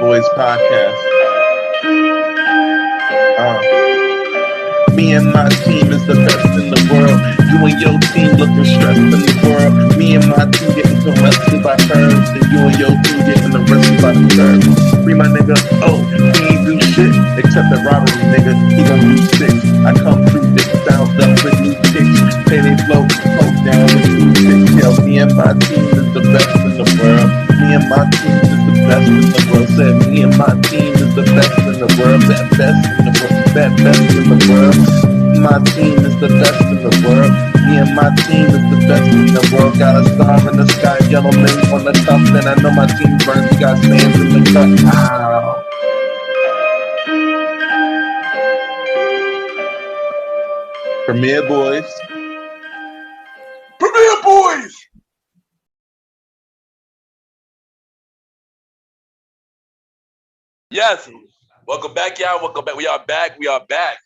Boyz podcast. Me and my team is the best in the world. You and your team looking stressed in the world. Me and my team getting arrested by curves, and you and your team getting arrested by the curves. Free my nigga, oh, he ain't do shit except the robbery, nigga. He gon' do 6. I come through, dick sounds up with new kicks. Say they float down with 2 6. Yo, me and my team is the best in the world. Me and my team is the best in the world. Said me and my team is the best in the world. That best in the world. That best in the world. My team is the best in the world. Me and my team is the best in the world. Got a star in the sky, gentlemen on the top. And I know my team burns. We got fans in the cut. Ow. Premier Boyz. Premier Boyz. Yes. Welcome back, y'all. Welcome back. We are back.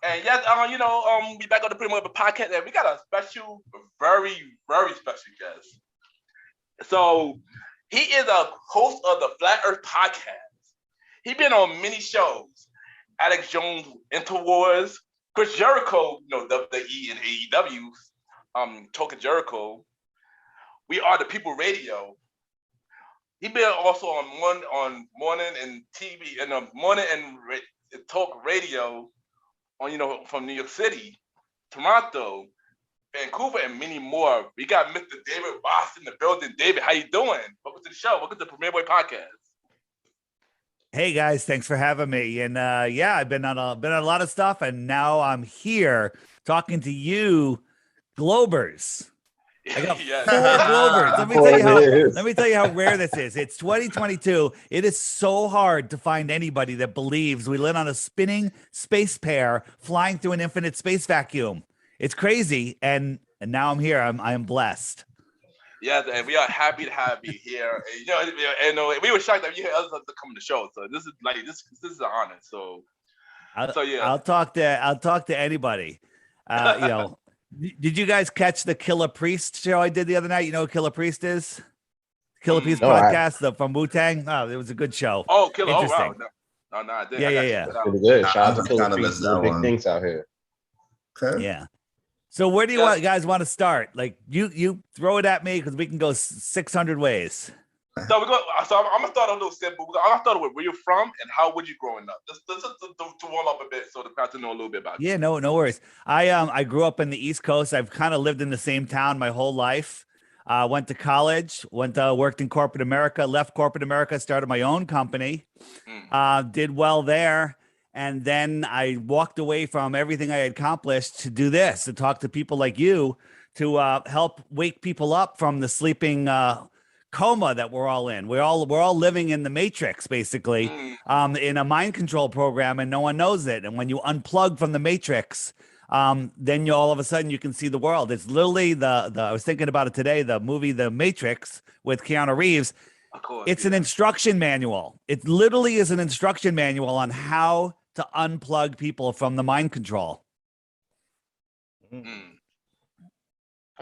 And yes, we back on the Premier Boyz podcast, and we got a special, very, very special guest. So he is a host of the Flat Earth podcast. He's been on many shows. Alex Jones, Interwars, Chris Jericho, WWE and AEW, Talking Jericho. We Are the People Radio. He's been also on morning and TV and morning and talk radio on from New York City, Toronto, Vancouver, and many more. We got Mr. David Weiss in the building. David, how you doing? Welcome to the show. Welcome to the Premier Boyz podcast. Hey guys, thanks for having me. And I've been on a lot of stuff, and now I'm here talking to you, Globers. I got 4 Globers. Let me tell you how rare this is. It's 2022. It is so hard to find anybody that believes we live on a spinning space pear flying through an infinite space vacuum. It's crazy, and now I'm here. I am blessed. Yes, and we are happy to have you here. And, we were shocked that you had others to come to the show. So this is this is an honor. I'll talk to anybody. Did you guys catch the Killer Priest show I did the other night? You know what Killer Priest is? Killer Priest podcast from Wu-Tang. Oh, it was a good show. Oh, Killer! Oh, wow. No, I didn't. Yeah. Pretty good. Shout out to Killer Priest. Big things out here. Okay. Yeah. So where do you guys want to start? Like you throw it at me because we can go 600 ways. So I'm gonna start a little simple. I'm gonna start with where you're from and how would you growing up. Just to warm up a bit, so the crowd to know a little bit about you. Yeah, no worries. I grew up in the East Coast. I've kind of lived in the same town my whole life. Went to college. Worked in corporate America. Left corporate America. Started my own company. Did well there. And then I walked away from everything I had accomplished to do this, to talk to people like you, to help wake people up from the sleeping coma that we're all in. We're all living in the Matrix, basically, in a mind control program, and no one knows it. And when you unplug from the Matrix, then all of a sudden you can see the world. It's literally I was thinking about it today, the movie The Matrix with Keanu Reeves. Of course, it's an instruction manual. It literally is an instruction manual on how to unplug people from the mind control. I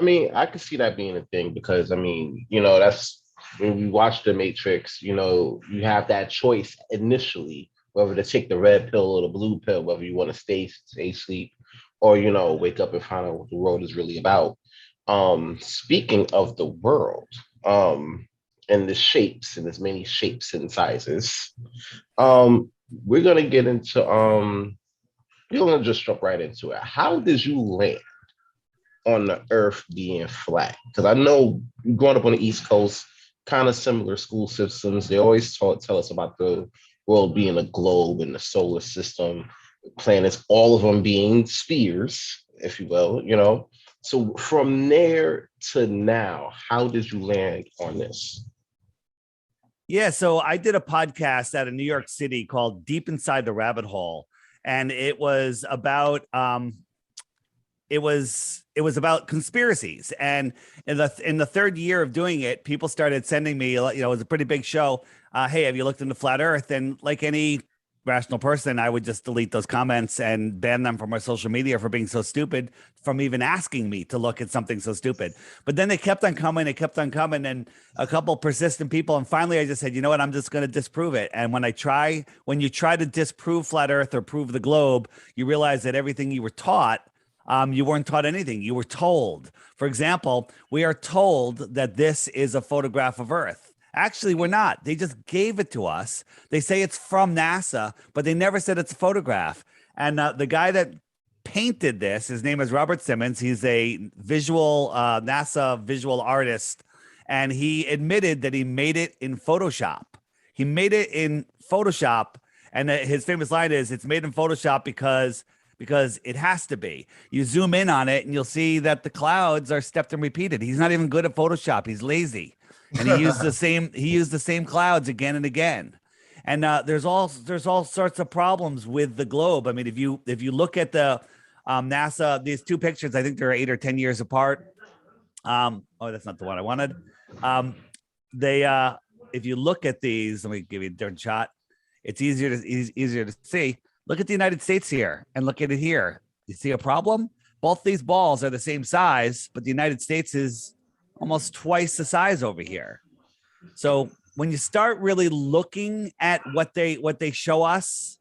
mean, I could see that being a thing because, that's when we watch The Matrix, you have that choice initially, whether to take the red pill or the blue pill, whether you want to stay asleep or, wake up and find out what the world is really about. Speaking of the world, and the shapes, and there's many shapes and sizes, we're going to get into, we're going to just jump right into it. How did you land on the earth being flat? Because I know growing up on the East Coast, kind of similar school systems, they always tell us about the world being a globe and the solar system, planets, all of them being spheres, if you will, So from there to now, how did you land on this? Yeah, so I did a podcast out of New York City called Deep Inside the Rabbit Hole, and it was about about conspiracies. And in the third year of doing it, people started sending me, it was a pretty big show. Hey, have you looked into flat Earth? And like any rational person, I would just delete those comments and ban them from our social media for being so stupid, from even asking me to look at something so stupid. But then they kept on coming, and a couple persistent people. And finally I just said, you know what, I'm just going to disprove it. And when you try to disprove flat earth or prove the globe, you realize that everything you were taught, you weren't taught anything. You were told. For example, we are told that this is a photograph of Earth. Actually, we're not. They just gave it to us. They say it's from NASA, but they never said it's a photograph. And the guy that painted this, his name is Robert Simmons. He's a NASA visual artist. And he admitted that he made it in Photoshop. He made it in Photoshop. And his famous line is, it's made in Photoshop because it has to be. You zoom in on it and you'll see that the clouds are stepped and repeated. He's not even good at Photoshop. He's lazy. And he used the same clouds again and again. And there's all sorts of problems with the globe. I mean, if you look at the NASA, these two pictures, I think they're 8 or 10 years apart. Oh, that's not the one I wanted. If you look at these, let me give you a different shot. It's easier to see. Look at the United States here and look at it here. You see a problem? Both these balls are the same size, but the United States is almost twice the size over here. So when you start really looking at what they show us,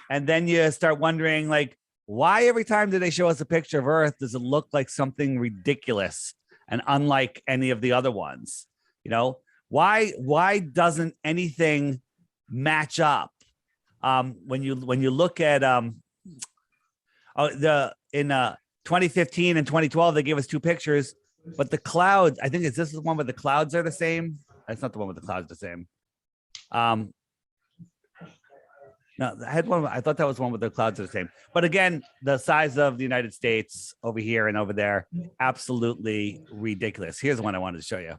and then you start wondering, like, why every time that they show us a picture of Earth does it look like something ridiculous and unlike any of the other ones? You know, why doesn't anything match up? When you look at in 2015 and 2012, they gave us two pictures. But the clouds, I think this is the one where the clouds are the same. That's not the one with the clouds the same. No, I had one. I thought that was the one with the clouds are the same. But again, the size of the United States over here and over there, absolutely ridiculous. Here's the one I wanted to show you.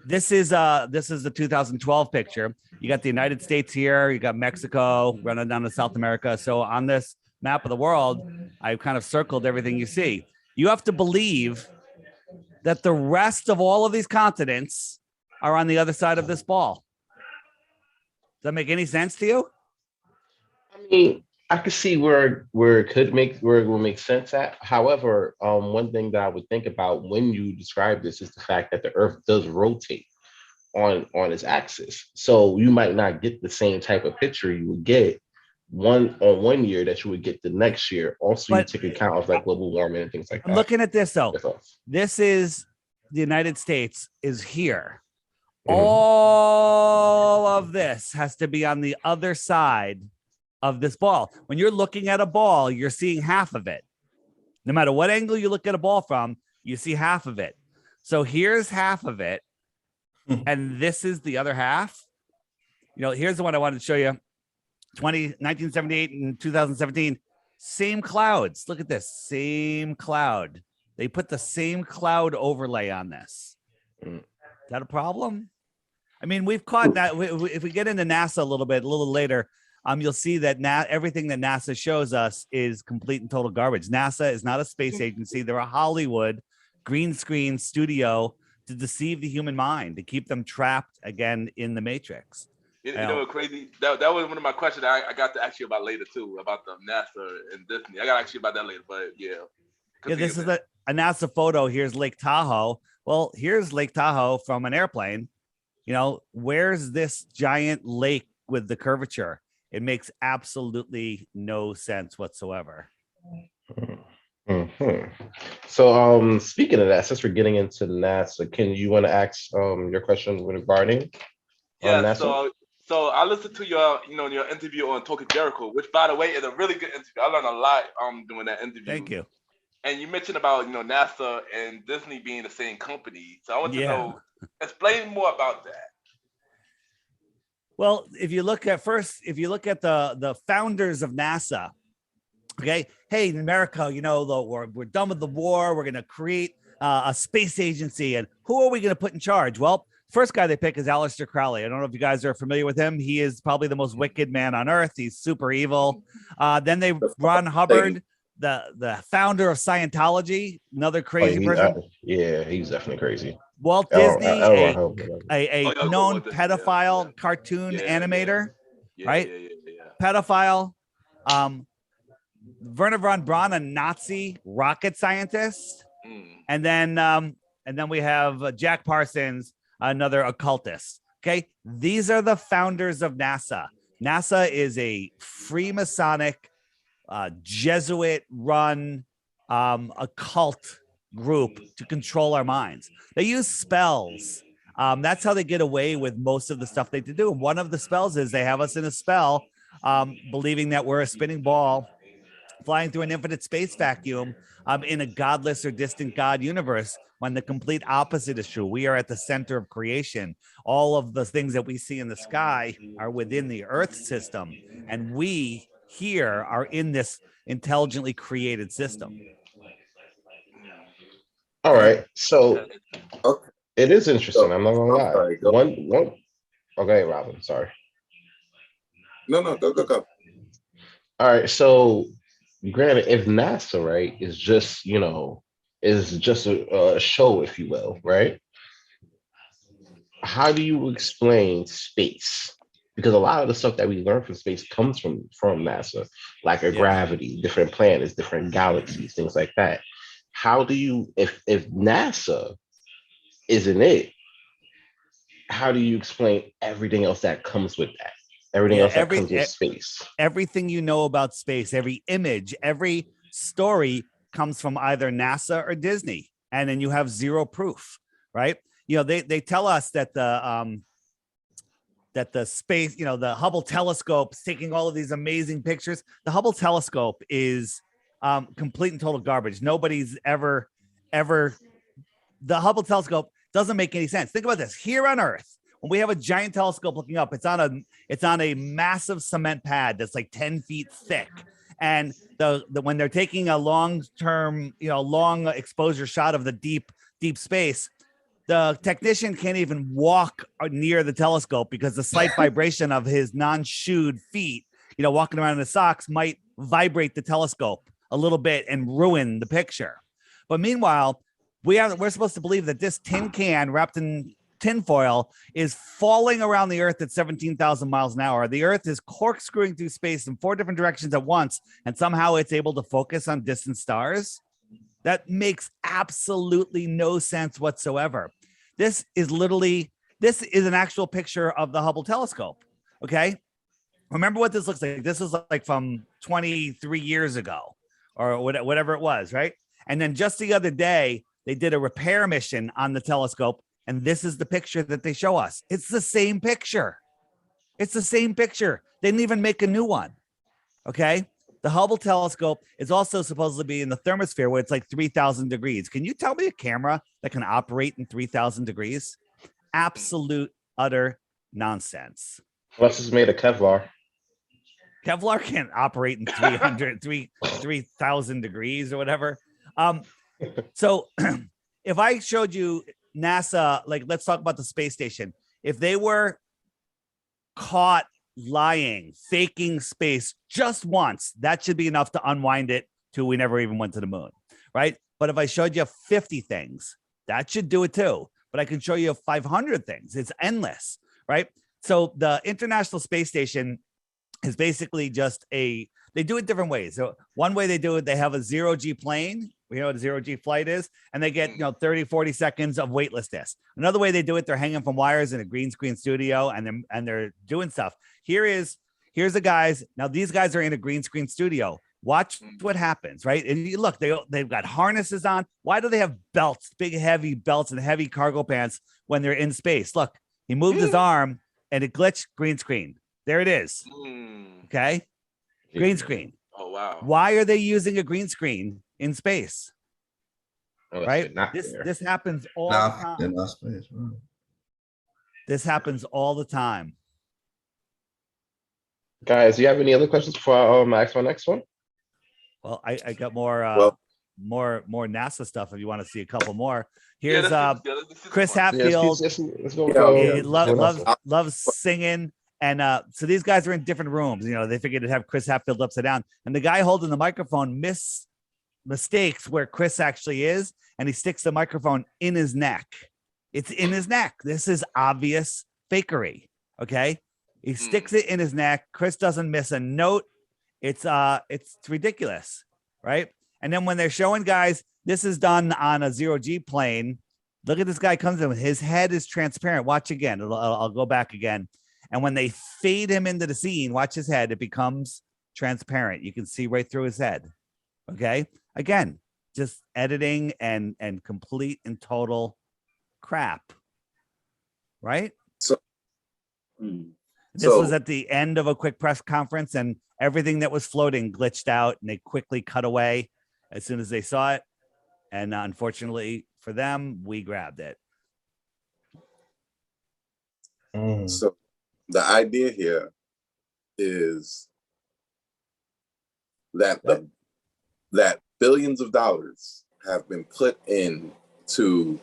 This is the 2012 picture. You got the United States here. You got Mexico running down to South America. So on this map of the world, I've kind of circled everything you see. You have to believe that the rest of all of these continents are on the other side of this ball. Does that make any sense to you? I mean, I could see where it will make sense at. However, one thing that I would think about when you describe this is the fact that the Earth does rotate on its axis. So you might not get the same type of picture you would get one year that you would get the next year. Also, you take account of like global warming and things like that. I'm looking at this though. This is the United States is here. Mm-hmm. All of this has to be on the other side of this ball. When you're looking at a ball, you're seeing half of it. No matter what angle you look at a ball from, you see half of it. So here's half of it. And this is the other half. You know, here's the one I wanted to show you. 1978 and 2017, same clouds. Look at this, same cloud. They put the same cloud overlay on this. Is that a problem? I mean, we've caught that. If we get into NASA a little later, you'll see that everything that NASA shows us is complete and total garbage. NASA is not a space agency. They're a Hollywood green screen studio to deceive the human mind, to keep them trapped again in the Matrix. You know what's crazy? That was one of my questions I got to ask you about later too, about the NASA and Disney. I got to ask you about that later, but yeah. Yeah, this is a NASA photo. Here's Lake Tahoe. Well, here's Lake Tahoe from an airplane. You know, where's this giant lake with the curvature? It makes absolutely no sense whatsoever. Mm-hmm. So, speaking of that, since we're getting into NASA, you want to ask your question regarding NASA? So I listened to your interview on Talking Jericho, which by the way is a really good interview. I learned a lot doing that interview. Thank you. And you mentioned about NASA and Disney being the same company. So I want to know, explain more about that. Well, if you look at the founders of NASA, okay, hey, in America, we're done with the war. We're going to create a space agency, and who are we going to put in charge? Well, first guy they pick is Aleister Crowley. I don't know if you guys are familiar with him. He is probably the most wicked man on earth. He's super evil. Then they Ron Hubbard, the founder of Scientology, another crazy person. He's definitely crazy. Walt Disney, a known pedophile cartoon animator. right? Pedophile. Werner von Braun, a Nazi rocket scientist. And then we have Jack Parsons, another occultist. Okay, these are the founders of NASA. NASA is a Freemasonic, Jesuit-run occult group to control our minds. They use spells. That's how they get away with most of the stuff they do. One of the spells is they have us in a spell, believing that we're a spinning ball flying through an infinite space vacuum in a godless or distant God universe, when the complete opposite is true. We are at the center of creation. All of the things that we see in the sky are within the Earth system, and we here are in this intelligently created system. All right, so it is interesting. I'm not gonna lie. Sorry, One. Okay, Robin. Sorry. No, go. All right, so granted, if NASA, right, is just a show, if you will, right? How do you explain space? Because a lot of the stuff that we learn from space comes from NASA, like gravity, different planets, different galaxies, things like that. How do you, if NASA isn't it, how do you explain everything else that comes with that? Everything else that comes with space. Everything you know about space, every image, every story comes from either NASA or Disney, and then you have zero proof, right? They tell us that the space, the Hubble telescope is taking all of these amazing pictures. The Hubble telescope is complete and total garbage. Nobody's ever. The Hubble telescope doesn't make any sense. Think about this. Here on Earth, when we have a giant telescope looking up, it's on a massive cement pad that's like 10 feet thick. And when they're taking a long-term, long exposure shot of the deep space, the technician can't even walk near the telescope because the slight vibration of his non-shoed feet, walking around in his socks, might vibrate the telescope a little bit and ruin the picture. But meanwhile, we're supposed to believe that this tin can wrapped in tinfoil is falling around the Earth at 17,000 miles an hour. The Earth is corkscrewing through space in 4 different directions at once, and somehow it's able to focus on distant stars. That makes absolutely no sense whatsoever. This is an actual picture of the Hubble telescope. Okay. Remember what this looks like. This is like from 23 years ago or whatever it was. Right. And then just the other day, they did a repair mission on the telescope. And this is the picture that they show us. It's the same picture. It's the same picture. They didn't even make a new one. Okay. The Hubble telescope is also supposed to be in the thermosphere where it's like 3,000 degrees. Can you tell me a camera that can operate in 3,000 degrees? Absolute, utter nonsense. Plus, it's made of Kevlar. Kevlar can't operate in 3,000 degrees or whatever. So if I showed you NASA, like, let's talk about the space station. If they were caught lying, faking space just once, that should be enough to unwind it till we never even went to the moon, right? But if I showed you 50 things, that should do it too. But I can show you 500 things. It's endless, right? So the International Space Station is basically just they do it different ways. So one way they do it, they have a 0G plane. We know what a 0G flight is, and they get 30, 40 seconds of weightlessness. Another way they do it, they're hanging from wires in a green screen studio, and they're doing stuff. Here's the guys. Now these guys are in a green screen studio. Watch what happens, right? And you look, they've got harnesses on. Why do they have belts, big heavy belts and heavy cargo pants when they're in space? Look, he moved his arm and it glitched. Green screen. There it is. Okay, green screen. Oh wow. Why are they using a green screen in space? Right? This happens all the time. In our space, right. This happens all the time. Guys, do you have any other questions before I ask my next one? Well, I got more NASA stuff if you want to see a couple more. Here's Chris Hatfield. Let's go. Loves singing. And so these guys are in different rooms. They figured to have Chris Hatfield upside down. And the guy holding the microphone mistakes where Chris actually is, and he sticks the microphone in his neck. It's in his neck. This is obvious fakery. Okay. He sticks it in his neck. Chris doesn't miss a note. It's ridiculous, right? And then when they're showing guys, this is done on a 0G plane. Look at this guy comes in with his head is transparent. Watch again. I'll go back again. And when they fade him into the scene, watch his head. It becomes transparent. You can see right through his head. Okay. Again, just editing and complete and total crap. Right. This was at the end of a quick press conference, and everything that was floating glitched out, and they quickly cut away as soon as they saw it. And unfortunately for them, we grabbed it. So the idea here is that that billions of dollars have been put in to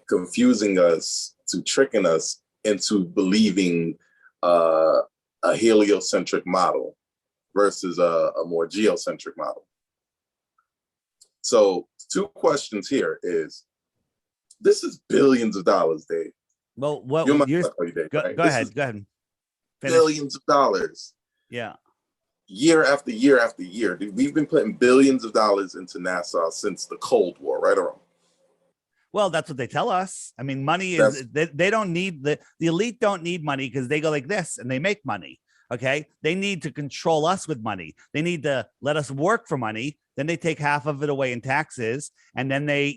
confusing us, to tricking us into believing a heliocentric model versus a more geocentric model. So 2 questions here is, this is billions of dollars, Dave. Well, what Go ahead. Go ahead. Finish. Billions of dollars. Yeah. Year after year after year. We've been putting billions of dollars into NASA since the Cold War, right or wrong? Well, that's what they tell us. I mean, money is, they don't need, the elite don't need money because they go like this and they make money. Okay. They need to control us with money. They need to let us work for money. Then they take half of it away in taxes. And then they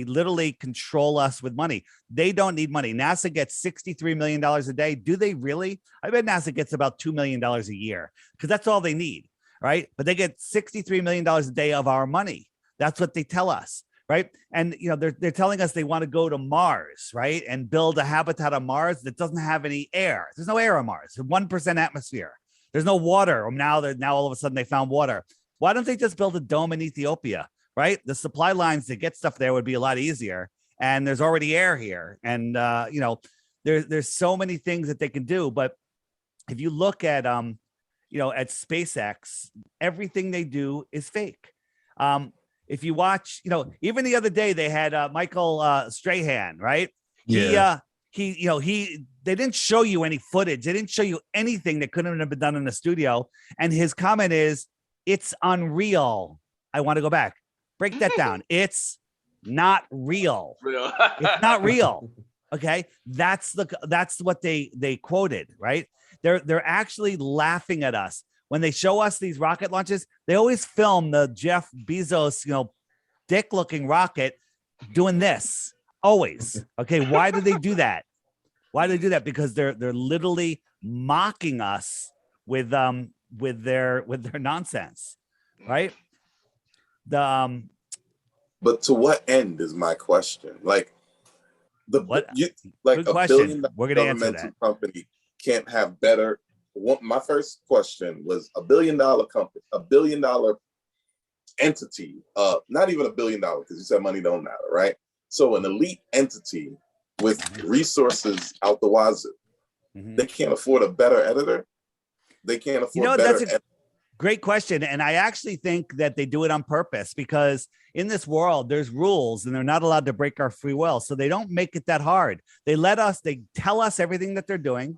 literally control us with money. They don't need money. NASA gets $63 million a day. Do they really? I bet NASA gets about $2 million a year because that's all they need. Right. But they get $63 million a day of our money. That's what they tell us. Right. And, they're telling us they want to go to Mars, right, and build a habitat on Mars that doesn't have any air. There's no air on Mars, 1% atmosphere. There's no water. Now all of a sudden they found water. Why don't they just build a dome in Ethiopia? Right. The supply lines to get stuff there would be a lot easier. And there's already air here. And, there's so many things that they can do. But if you look at, at SpaceX, everything they do is fake. If you watch, even the other day they had Michael Strahan, right? Yeah. They didn't show you any footage. They didn't show you anything that couldn't have been done in the studio. And his comment is, it's unreal. I want to go back. Break that down. It's not real. It's not real. Okay. That's what they quoted, right? They're actually laughing at us. When they show us these rocket launches, they always film the Jeff Bezos, dick-looking rocket doing this. Always. Okay, why do they do that? Why do they do that? Because they're literally mocking us with their nonsense, right? But to what end is my question? Like Good a question. We're gonna answer governmental that. company can't have better. My first question was $1 billion company, $1 billion entity, not even $1 billion, because you said money don't matter, right? So an elite entity with resources out the wazoo, they can't afford a better editor. They can't afford better. That's a great question. And I actually think that they do it on purpose, because in this world, there's rules and they're not allowed to break our free will. So they don't make it that hard. They tell us everything that they're doing.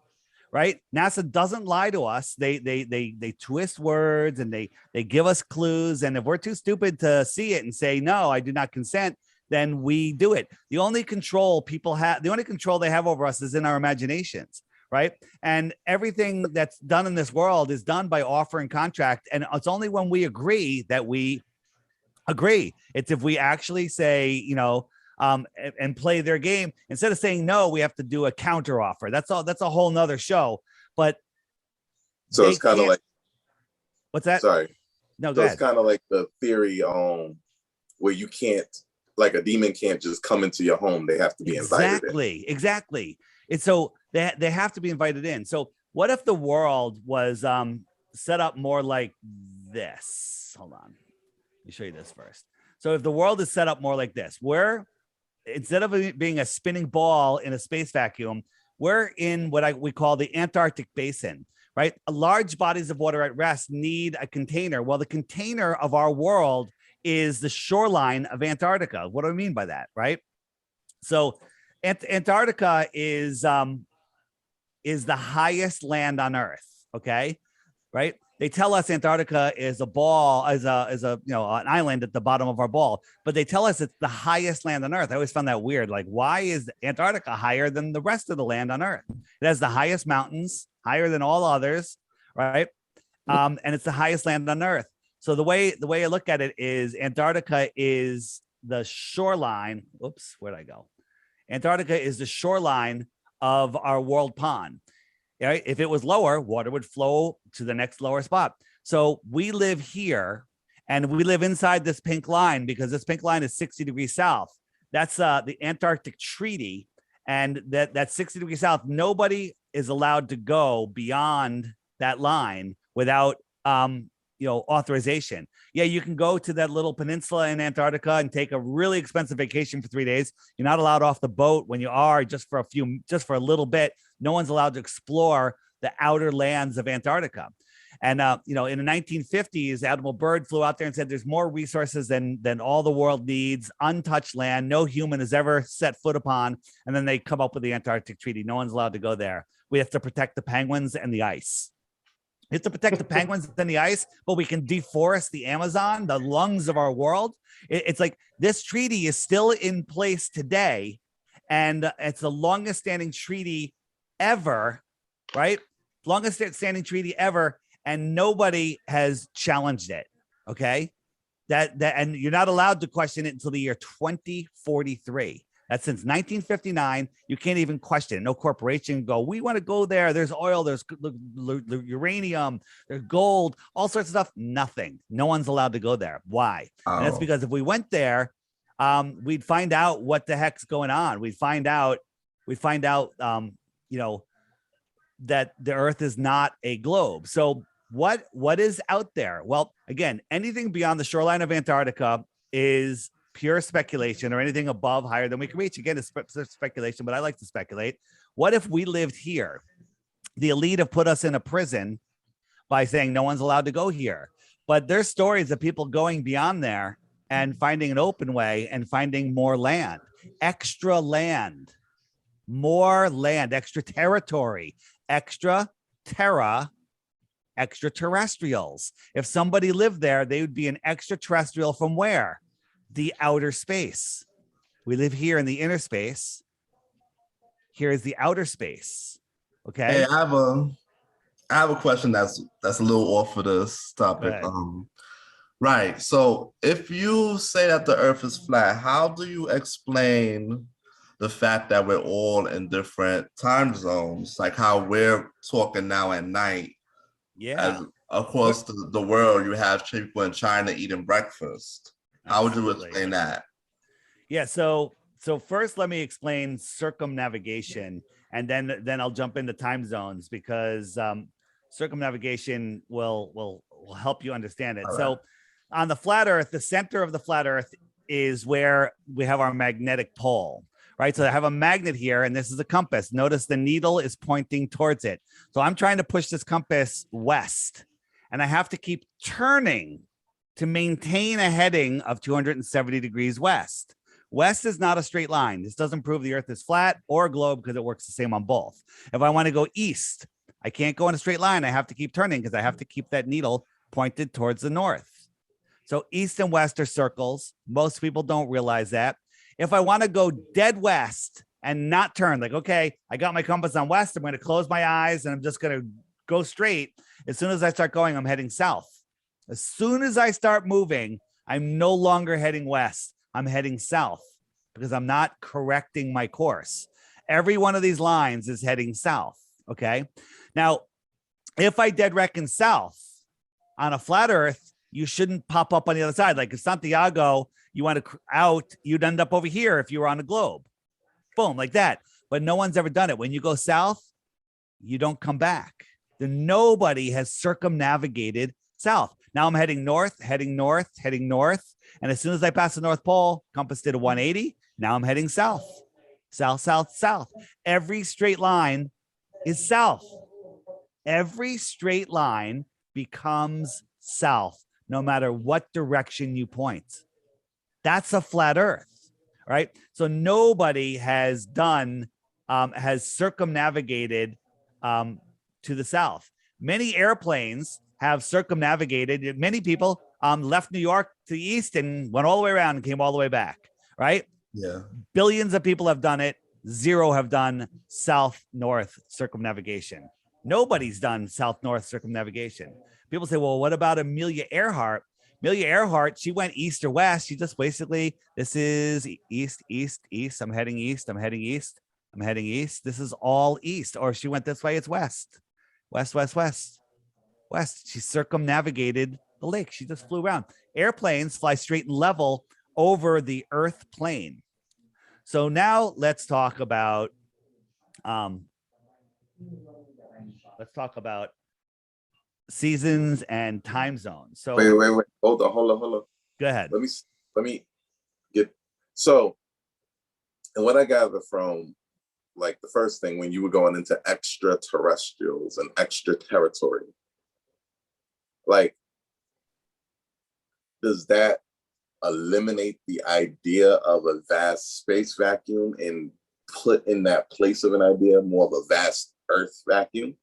Right? NASA doesn't lie to us. They twist words and they give us clues. And if we're too stupid to see it and say, no, I do not consent, then we do it. The only control they have over us is in our imaginations. Right? And everything that's done in this world is done by offer and contract. And it's only when we agree that we agree. It's if we actually say, and play their game. Instead of saying no, we have to do a counter offer. That's all. That's a whole nother show. But so it's kind of like, what's that? Sorry. No, so go it's kind of like the theory where you can't, like a demon can't just come into your home. They have to be invited in. Exactly. It's so they have to be invited in. So what if the world was set up more like this? Hold on. Let me show you this first. So if the world is set up more like this, where instead of it being a spinning ball in a space vacuum, we're in what we call the Antarctic Basin, right? Large bodies of water at rest need a container. Well, the container of our world is the shoreline of Antarctica. What do I mean by that, right? So Antarctica is is the highest land on Earth. Okay, right? They tell us Antarctica is a ball, is a an island at the bottom of our ball, but they tell us it's the highest land on Earth. I always found that weird. Like, why is Antarctica higher than the rest of the land on Earth? It has the highest mountains, higher than all others, right? And it's the highest land on Earth. So the way I look at it is Antarctica is the shoreline. Oops, where'd I go? Antarctica is the shoreline of our world pond. Right? If it was lower, water would flow to the next lower spot. So we live here, and we live inside this pink line because this pink line is 60 degrees south. That's the Antarctic Treaty, and that 60 degrees south. Nobody is allowed to go beyond that line without authorization. Yeah, you can go to that little peninsula in Antarctica and take a really expensive vacation for 3 days. You're not allowed off the boat when you are just for a little bit. No one's allowed to explore the outer lands of Antarctica. And in the 1950s, Admiral Byrd flew out there and said there's more resources than all the world needs, untouched land, no human has ever set foot upon. And then they come up with the Antarctic Treaty. No one's allowed to go there. We have to protect the penguins and the ice. We have to protect the penguins and the ice, but we can deforest the Amazon, the lungs of our world. It's like this treaty is still in place today, and it's the longest standing treaty ever, right? Longest standing treaty ever, and nobody has challenged it. Okay, and you're not allowed to question it until the year 2043. That's since 1959. You can't even question it. No corporation can go, we want to go there. There's oil, there's uranium, there's gold, all sorts of stuff. Nothing. No one's allowed to go there. Why? Oh. And that's because if we went there, we'd find out what the heck's going on. We'd find out, that the Earth is not a globe. So what is out there? Well, again, anything beyond the shoreline of Antarctica is pure speculation, or anything above higher than we can reach. Again, it's speculation, but I like to speculate. What if we lived here? The elite have put us in a prison by saying no one's allowed to go here. But there's stories of people going beyond there and finding an open way and finding more land, more land, extra territory, extra terra, extraterrestrials. If somebody lived there, they would be an extraterrestrial from where? The outer space. We live here in the inner space. Here is the outer space. Okay. Hey, I have a question that's a little off of this topic. Right. So if you say that the Earth is flat, how do you explain the fact that we're all in different time zones? Like how we're talking now at night. Yeah. As across the world, you have people in China eating breakfast. How would you explain that? Yeah, so first let me explain circumnavigation, and then I'll jump into time zones, because circumnavigation will help you understand it. All right. So on the flat Earth, the center of the flat Earth is where we have our magnetic pole, right? So I have a magnet here, and this is a compass. Notice the needle is pointing towards it. So I'm trying to push this compass west, and I have to keep turning to maintain a heading of 270 degrees west. West is not a straight line. This doesn't prove the Earth is flat or a globe, because it works the same on both. If I want to go east, I can't go in a straight line. I have to keep turning because I have to keep that needle pointed towards the north. So east and west are circles. Most people don't realize that. If I want to go dead west and not turn, like, okay, I got my compass on west, I'm going to close my eyes and I'm just going to go straight. As soon as I start going, I'm heading south. As soon as I start moving, I'm no longer heading west. I'm heading south because I'm not correcting my course. Every one of these lines is heading south. Okay. Now, if I dead reckon south on a flat Earth, you shouldn't pop up on the other side. Like if Santiago, you want to out, you'd end up over here if you were on a globe. Boom, like that. But no one's ever done it. When you go south, you don't come back. Nobody has circumnavigated south. Now I'm heading north. And as soon as I pass the North Pole, compass did a 180. Now I'm heading south. South. Every straight line is south. Every straight line becomes south, no matter what direction you point. That's a flat Earth, right? So nobody has circumnavigated to the south. Many airplanes have circumnavigated. Many people left New York to the east and went all the way around and came all the way back, right? Yeah. Billions of people have done it. 0 have done south-north circumnavigation. Nobody's done south-north circumnavigation. People say, well, what about Amelia Earhart? Amelia Earhart, she went east or west. She just basically, this is east, east, east. I'm heading east. I'm heading east. I'm heading east. This is all east. Or she went this way. It's west, west, west, west, west. She circumnavigated the lake. She just flew around. Airplanes fly straight and level over the Earth plane. So now let's talk about seasons and time zones. So wait. Hold on. Go ahead. Let me get so. And what I gather from like the first thing when you were going into extraterrestrials and extra territory, like, does that eliminate the idea of a vast space vacuum and put in that place of an idea more of a vast Earth vacuum?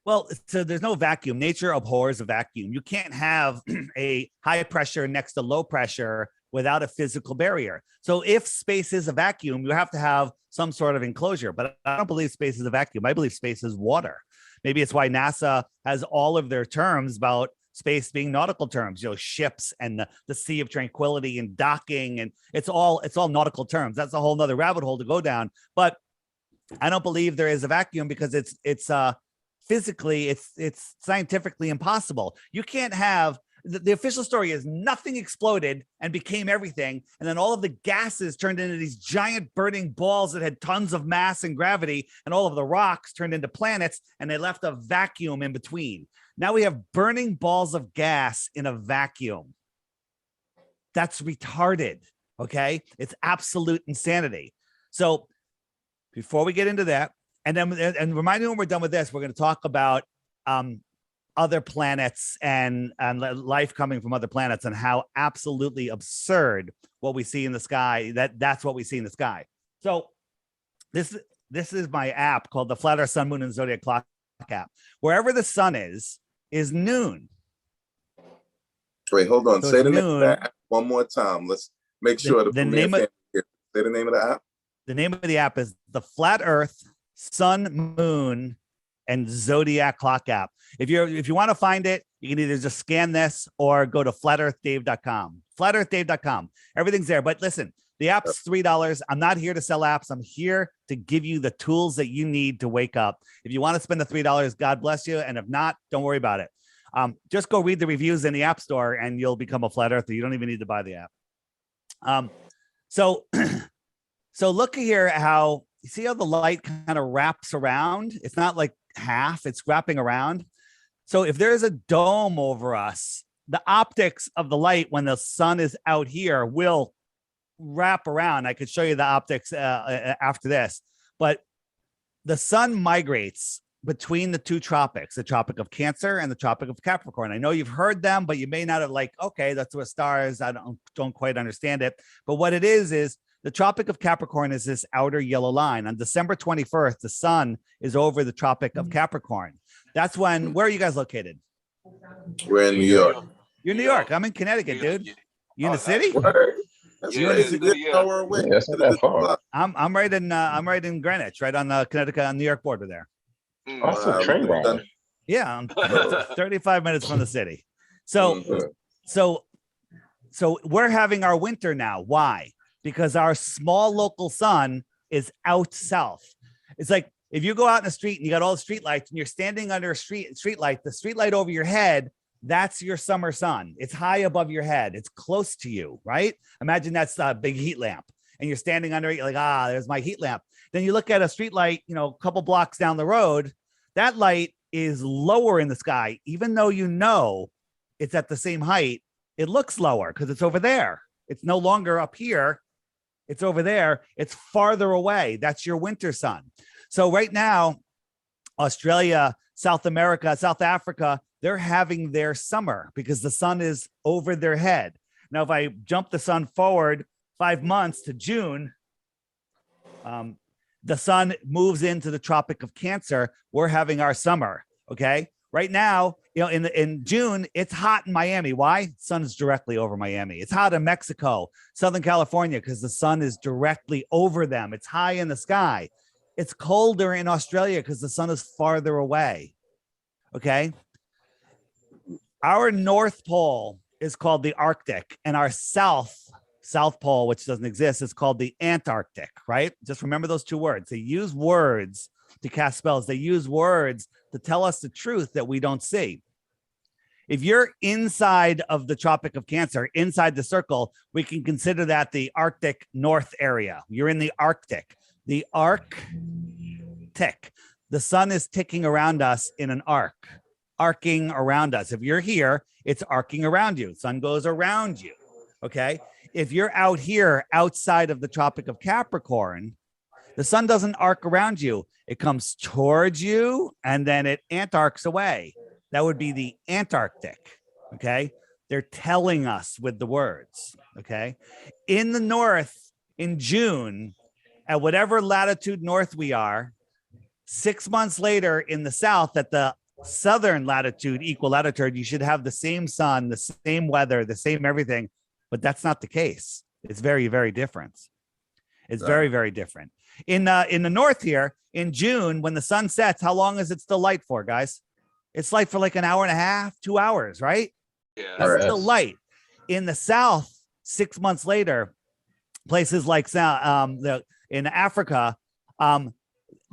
Well, so there's no vacuum. Nature abhors a vacuum. You can't have a high pressure next to low pressure without a physical barrier. So if space is a vacuum, you have to have some sort of enclosure. But I don't believe space is a vacuum. I believe space is water. Maybe it's why NASA has all of their terms about space being nautical terms, ships and the Sea of Tranquility and docking, and it's all nautical terms. That's a whole nother rabbit hole to go down. But I don't believe there is a vacuum because it's physically, it's scientifically impossible. You can't have the official story is nothing exploded and became everything, and then all of the gases turned into these giant burning balls that had tons of mass and gravity, and all of the rocks turned into planets, and they left a vacuum in between. Now we have burning balls of gas in a vacuum. That's retarded. Okay, it's absolute insanity. So before we get into that, and remind me when we're done with this, we're going to talk about other planets and life coming from other planets and how absolutely absurd what we see in the sky, that's what we see in the sky. So this is my app called the Flat Earth Sun, Moon, and Zodiac Clock app. Wherever the sun is noon. Wait, hold on. So say the noon. name of the app one more time. Let's make sure the name of, say the name of the app. The name of the app is the Flat Earth Sun, Moon, and Zodiac Clock app. If you want to find it, you can either just scan this or go to flatearthdave.com. Flatearthdave.com. Everything's there. But listen, the app's $3. I'm not here to sell apps. I'm here to give you the tools that you need to wake up. If you want to spend the $3, God bless you. And if not, don't worry about it. Just go read the reviews in the App Store and you'll become a flat earther. You don't even need to buy the app. So look here how you see how the light kind of wraps around. It's not like half, it's wrapping around. So if there's a dome over us, the optics of the light when the sun is out here will wrap around. I could show you the optics after this, but the sun migrates between the two tropics, the Tropic of Cancer and the Tropic of Capricorn. I know you've heard them, but you may not have okay, that's what stars. I don't quite understand it. But what it is the Tropic of Capricorn is this outer yellow line. On December 21st, the sun is over the Tropic of Capricorn. That's when, where are you guys located? We're in New York. You're in New York. I'm in Connecticut, dude. You in the city? That's Yeah, crazy. Good yeah. hour away. Yeah, that's not that far. I'm right in Greenwich, right on the Connecticut and New York border there. Also, train ride. Yeah, I'm 35 minutes from the city. So we're having our winter now. Why? Because our small local sun is out south. It's like if you go out in the street and you got all the street lights and you're standing under a street light, the street light over your head, that's your summer sun. It's high above your head. It's close to you, right? Imagine that's a big heat lamp and you're standing under it. You're like, there's my heat lamp. Then you look at a street light, a couple blocks down the road, that light is lower in the sky, even though it's at the same height. It looks lower because it's over there. It's no longer up here. It's over there. It's farther away. That's your winter sun. So right now, Australia, South America, South Africa, they're having their summer because the sun is over their head. Now, if I jump the sun forward 5 months to June, the sun moves into the Tropic of Cancer, we're having our summer. Okay. Right now, in June, it's hot in Miami. Why? Sun is directly over Miami. It's hot in Mexico, Southern California, because the sun is directly over them. It's high in the sky. It's colder in Australia because the sun is farther away. Okay. Our North Pole is called the Arctic, and our South Pole, which doesn't exist, is called the Antarctic, right? Just remember those two words. They use words to cast spells. They use words to tell us the truth that we don't see. If you're inside of the Tropic of Cancer, inside the circle, we can consider that the Arctic North area. You're in the Arctic. The Arctic. The sun is ticking around us in an arc, arcing around us. If you're here, it's arcing around you. Sun goes around you. Okay. If you're out here outside of the Tropic of Capricorn, the sun doesn't arc around you. It comes towards you and then it antarcts away. That would be the Antarctic. Okay. They're telling us with the words. Okay. In the north, in June, at whatever latitude north we are, 6 months later in the south, at the southern latitude, equal latitude, you should have the same sun, the same weather, the same everything. But that's not the case. It's very, very different. It's very, very different. In the north here, in June, when the sun sets, how long is it still light for, guys? It's light for like an hour and a half, 2 hours, right? Yeah. It's still light. In the south, 6 months later, places like in Africa,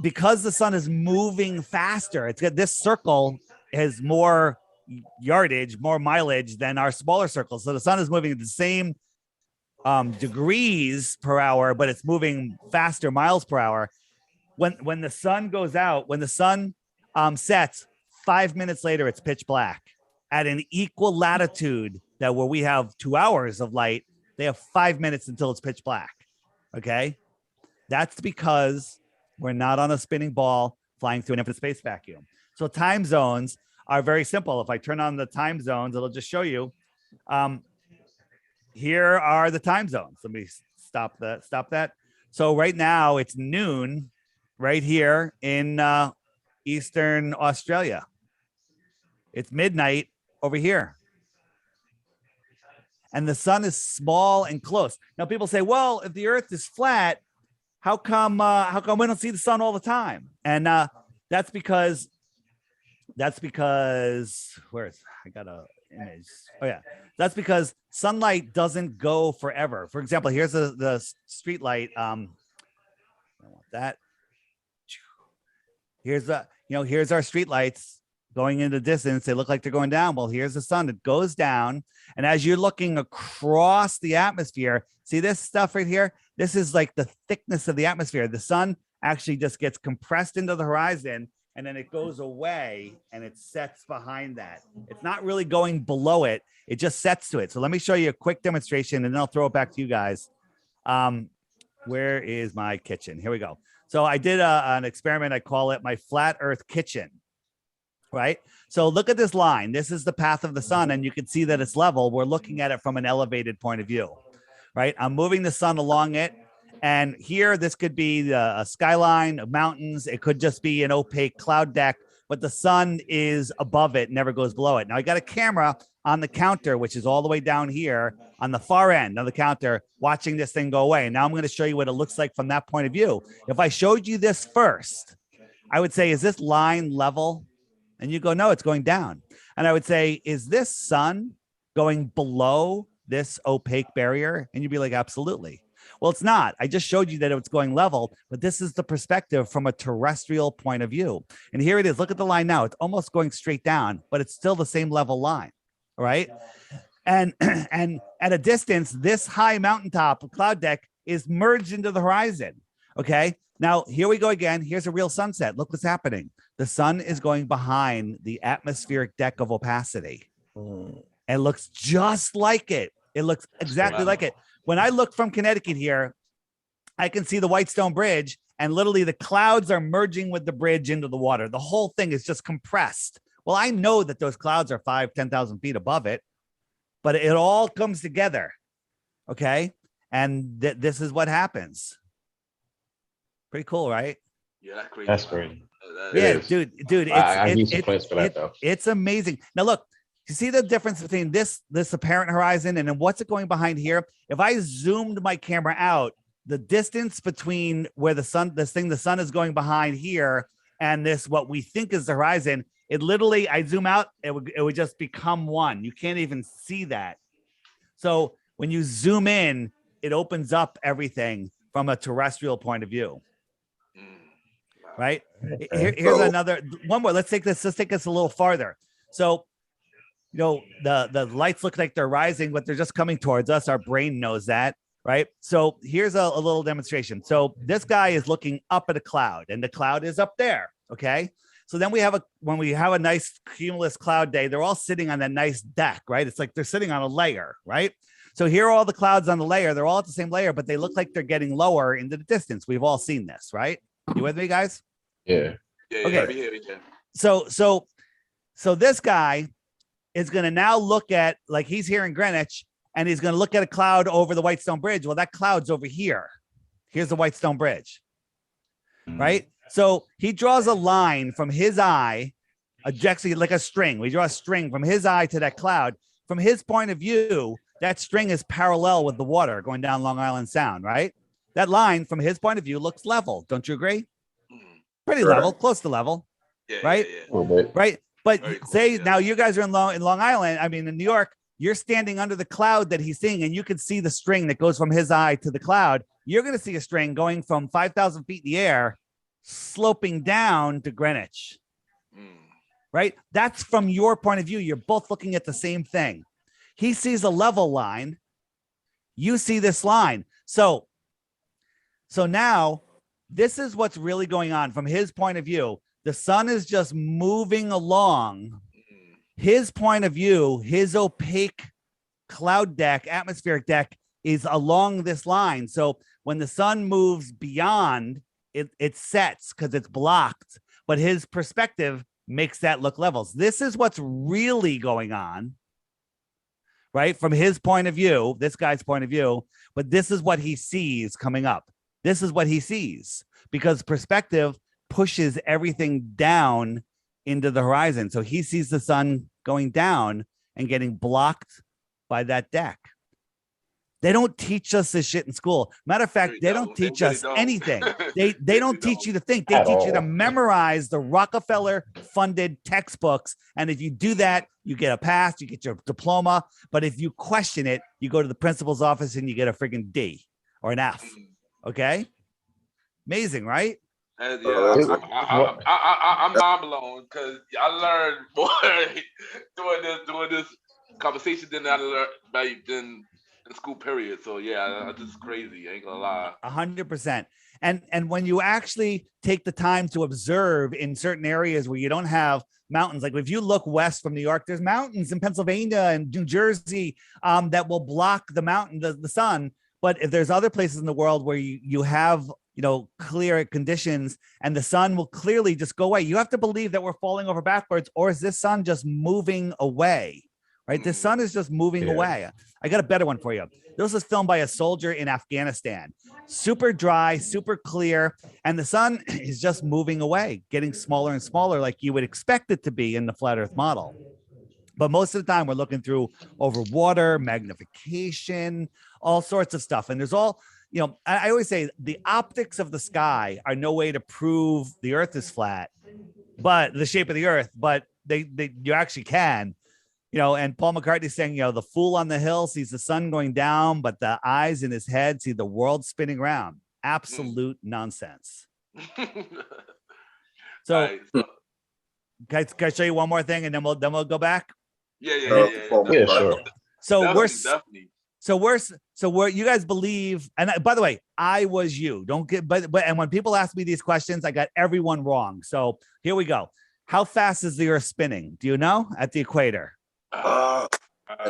because the sun is moving faster, it's got this circle has more yardage, more mileage than our smaller circles. So the sun is moving at the same degrees per hour, but it's moving faster miles per hour. When the sun goes out, when the sun sets, 5 minutes later, it's pitch black. At an equal latitude that where we have 2 hours of light, they have 5 minutes until it's pitch black. Okay. That's because we're not on a spinning ball flying through an infinite space vacuum. So time zones are very simple. If I turn on the time zones, it'll just show you. Here are the time zones. Let me stop that. So right now it's noon right here in Eastern Australia. It's midnight over here. And the sun is small and close. Now people say, well, if the earth is flat, how come we don't see the sun all the time? And that's because where's I got a image. Oh yeah, that's because sunlight doesn't go forever. For example, here's the street light. I want that. Here's here's our street lights going into the distance. They look like they're going down. Well, here's the sun. It goes down, and as you're looking across the atmosphere, see this stuff right here. This is like the thickness of the atmosphere. The sun actually just gets compressed into the horizon, and then it goes away and it sets behind that. It's not really going below it. It just sets to it. So let me show you a quick demonstration and then I'll throw it back to you guys. Where is my kitchen? Here we go. So I did an experiment. I call it my flat earth kitchen, right? So look at this line. This is the path of the sun and you can see that it's level. We're looking at it from an elevated point of view, right? I'm moving the sun along it. And here, this could be a skyline of mountains. It could just be an opaque cloud deck, but the sun is above it, never goes below it. Now I got a camera on the counter, which is all the way down here on the far end of the counter, watching this thing go away. And now I'm going to show you what it looks like from that point of view. If I showed you this first, I would say, is this line level? And you go, no, it's going down. And I would say, is this sun going below this opaque barrier? And you'd be like, absolutely. Well, it's not. I just showed you that it's going level, but this is the perspective from a terrestrial point of view. And here it is. Look at the line now. It's almost going straight down, but it's still the same level line, right? And at a distance, this high mountaintop cloud deck is merged into the horizon, okay? Now, here we go again. Here's a real sunset. Look what's happening. The sun is going behind the atmospheric deck of opacity. It looks just like it. It looks exactly like it. When I look from Connecticut here, I can see the Whitestone Bridge, and literally the clouds are merging with the bridge into the water. The whole thing is just compressed. Well, I know that those clouds are 5,000, 10,000 feet above it, but it all comes together, okay? And this is what happens. Pretty cool, right? Yeah, that's crazy. That's man. great. That Yeah, is- dude, I need some points for that though. it's amazing. Now look, you see the difference between this apparent horizon and then what's it going behind here? If I zoomed my camera out, the distance between where the sun is going behind here and this what we think is the horizon, it literally, I zoom out, it would just become one. You can't even see that. So when you zoom in, it opens up everything from a terrestrial point of view. Right? Here's another one more. Let's take this a little farther. So, you know, the lights look like they're rising, but they're just coming towards us. Our brain knows that, right? So here's a little demonstration. So this guy is looking up at a cloud, and the cloud is up there. Okay. So then when we have a nice cumulus cloud day, they're all sitting on that nice deck, right? It's like they're sitting on a layer, right? So here are all the clouds on the layer. They're all at the same layer, but they look like they're getting lower into the distance. We've all seen this, right? You with me, guys? Yeah. Yeah. Okay. So this guy is going to now look at, like, he's here in Greenwich, and he's going to look at a cloud over the Whitestone Bridge. Well, that cloud's over here. Here's the Whitestone Bridge, right? So he draws a line from his eye, actually like a string. We draw a string from his eye to that cloud. From his point of view, that string is parallel with the water going down Long Island Sound, right? That line from his point of view looks level. Don't you agree? Pretty level, close to level, right? Right. But Very cool, say yeah. now you guys are in Long Island. I mean, in New York, you're standing under the cloud that he's seeing, and you can see the string that goes from his eye to the cloud. You're going to see a string going from 5,000 feet in the air, sloping down to Greenwich, right? That's from your point of view. You're both looking at the same thing. He sees a level line. You see this line. So now this is what's really going on from his point of view. The sun is just moving along. His point of view, his opaque cloud deck, atmospheric deck is along this line. So when the sun moves beyond, it sets because it's blocked, but his perspective makes that look levels. This is what's really going on, right? From his point of view, this guy's point of view, but this is what he sees coming up. This is what he sees because perspective pushes everything down into the horizon. So he sees the sun going down and getting blocked by that deck. They don't teach us this shit in school. Matter of fact, they don't teach us anything. They don't teach you to think. They teach you to memorize the Rockefeller-funded textbooks. And if you do that, you get a pass, you get your diploma. But if you question it, you go to the principal's office and you get a freaking D or an F. Okay? Amazing, right? I'm mind blown because I learned more doing this conversation than I learned in school period. So yeah, this is crazy. I ain't gonna lie. 100%. And when you actually take the time to observe in certain areas where you don't have mountains, like if you look west from New York, there's mountains in Pennsylvania and New Jersey that will block the mountain, the sun. But if there's other places in the world where you have, clear conditions and the sun will clearly just go away, you have to believe that we're falling over backwards, or is this sun just moving away? Right? The sun is just moving away. I got a better one for you. This was filmed by a soldier in Afghanistan. Super dry, super clear, and the sun is just moving away, getting smaller and smaller like you would expect it to be in the flat earth model. But most of the time we're looking through over water, magnification, all sorts of stuff. And there's all, I always say the optics of the sky are no way to prove the earth is flat, but the shape of the earth, but you actually can. And Paul McCartney saying, the fool on the hill sees the sun going down, but the eyes in his head see the world spinning around. Absolute nonsense. So, can I show you one more thing, and then we'll go back? Yeah, sure. So we're you guys believe, and by the way, I was you. Don't get, but and when people ask me these questions, I got everyone wrong. So here we go. How fast is the Earth spinning? Do you know at the equator? I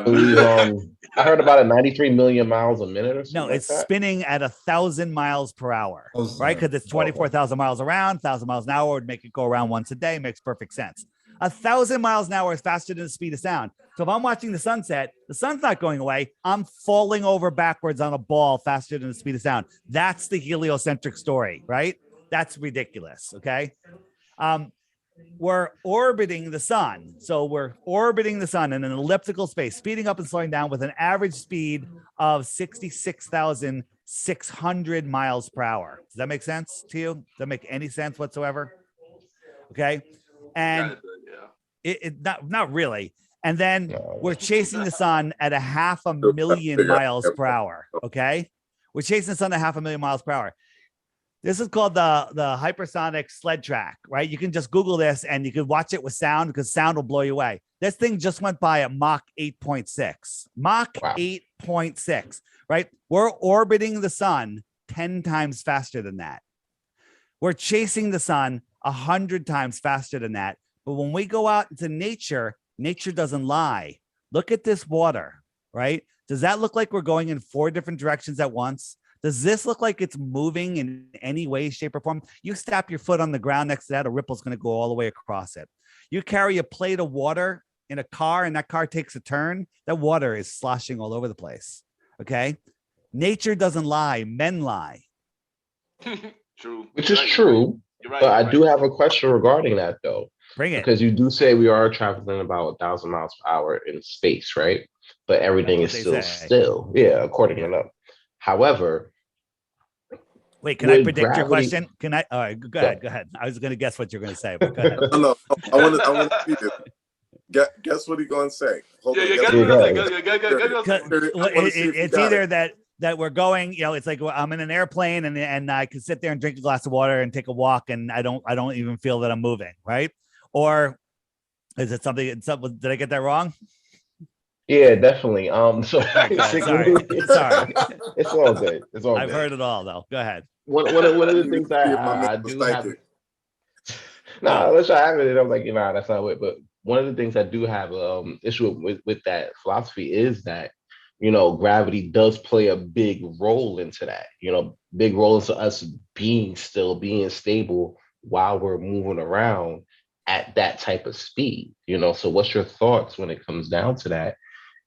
believe I heard about it 93 million miles a minute or something. No, it's spinning at 1,000 miles per hour, right? Because it's 24,000 miles around. 1,000 miles an hour would make it go around once a day. Makes perfect sense. 1,000 miles an hour is faster than the speed of sound. So if I'm watching the sunset, the sun's not going away. I'm falling over backwards on a ball faster than the speed of sound. That's the heliocentric story, right? That's ridiculous. Okay. We're orbiting the sun. So we're orbiting the sun in an elliptical space, speeding up and slowing down with an average speed of 66,600 miles per hour. Does that make sense to you? Does that make any sense whatsoever? Okay. And not really. And then we're chasing the sun at 500,000 miles per hour. Okay. We're chasing the sun at 500,000 miles per hour. This is called the hypersonic sled track, right? You can just Google this and you can watch it with sound because sound will blow you away. This thing just went by at Mach 8.6. Mach 8.6, right? We're orbiting the sun 10 times faster than that. We're chasing the sun 100 times faster than that. But when we go out into nature, nature doesn't lie. Look at this water, right? Does that look like we're going in 4 different directions at once? Does this look like it's moving in any way, shape, or form? You stop your foot on the ground next to that, a ripple's going to go all the way across it. You carry a plate of water in a car and that car takes a turn, that water is sloshing all over the place. Okay. Nature doesn't lie. Men lie. True. Which is true. You're right, but I do have a question regarding that, though. Bring it. Because you do say we are traveling about 1,000 miles per hour in space, right? But everything is still. Yeah, according to them. However, wait, can I predict your question? Can I? All right, go ahead. I was going to guess what you're going to say, but go ahead. No, I want to see it. Guess what he's going to say. It's either that we're going, it's like I'm in an airplane and I can sit there and drink a glass of water and take a walk and I don't even feel that I'm moving, right? Or is it something? Did I get that wrong? Yeah, definitely. So sorry. It's all good. It's all I've good. heard it all though. Go ahead. One of the things I do have. Let's try having it. I'm like, that's not it. But one of the things I do have issue with that philosophy is that, gravity does play a big role into that, big role into us being stable while we're moving around at that type of speed, so what's your thoughts when it comes down to that?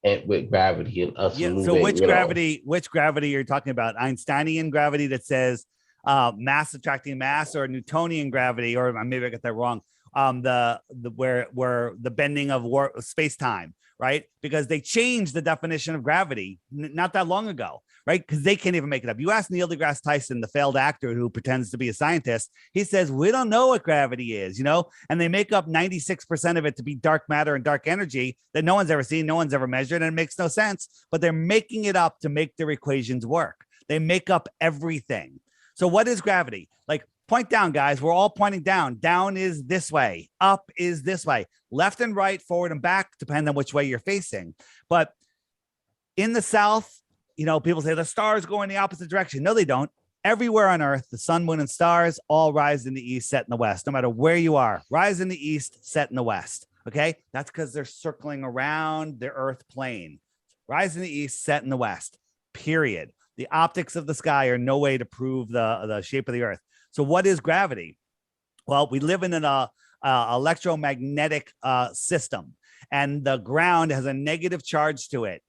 And with gravity and us moving, so which gravity you're talking about? Einsteinian gravity that says mass attracting mass, or Newtonian gravity, or maybe I got that wrong. Where the bending of space-time, right? Because they changed the definition of gravity not that long ago, right? Because they can't even make it up. You ask Neil deGrasse Tyson, the failed actor who pretends to be a scientist, he says, we don't know what gravity is, and they make up 96% of it to be dark matter and dark energy that no one's ever seen, no one's ever measured, and it makes no sense, but they're making it up to make their equations work. They make up everything. So what is gravity? Like, point down, guys. We're all pointing down. Down is this way. Up is this way. Left and right, forward and back, depending on which way you're facing. But in the South, people say the stars go in the opposite direction. No, they don't. Everywhere on Earth, the sun, moon, and stars all rise in the east, set in the west. No matter where you are, rise in the east, set in the west. Okay? That's because they're circling around the Earth plane. Rise in the east, set in the west. Period. The optics of the sky are no way to prove the shape of the Earth. So what is gravity? Well, we live in an electromagnetic system, and the ground has a negative charge to it.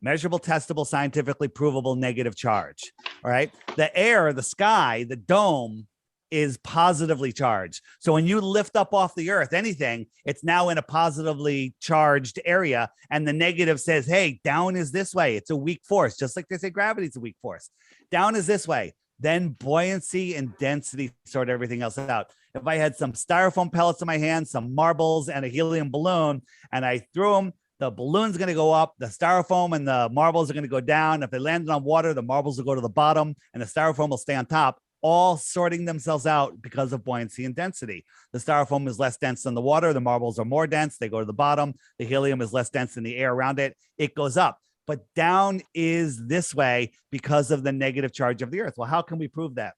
Measurable, testable, scientifically provable negative charge. All right. The air, the sky, the dome is positively charged. So when you lift up off the Earth, anything, it's now in a positively charged area. And the negative says, hey, down is this way. It's a weak force, just like they say gravity is a weak force. Down is this way. Then buoyancy and density sort everything else out. If I had some styrofoam pellets in my hand, some marbles, and a helium balloon, and I threw them, the balloon's going to go up, the styrofoam and the marbles are going to go down. If they landed on water, the marbles will go to the bottom and the styrofoam will stay on top, all sorting themselves out because of buoyancy and density. The styrofoam is less dense than the water. The marbles are more dense. They go to the bottom. The helium is less dense than the air around it. It goes up. But down is this way because of the negative charge of the Earth. Well, how can we prove that?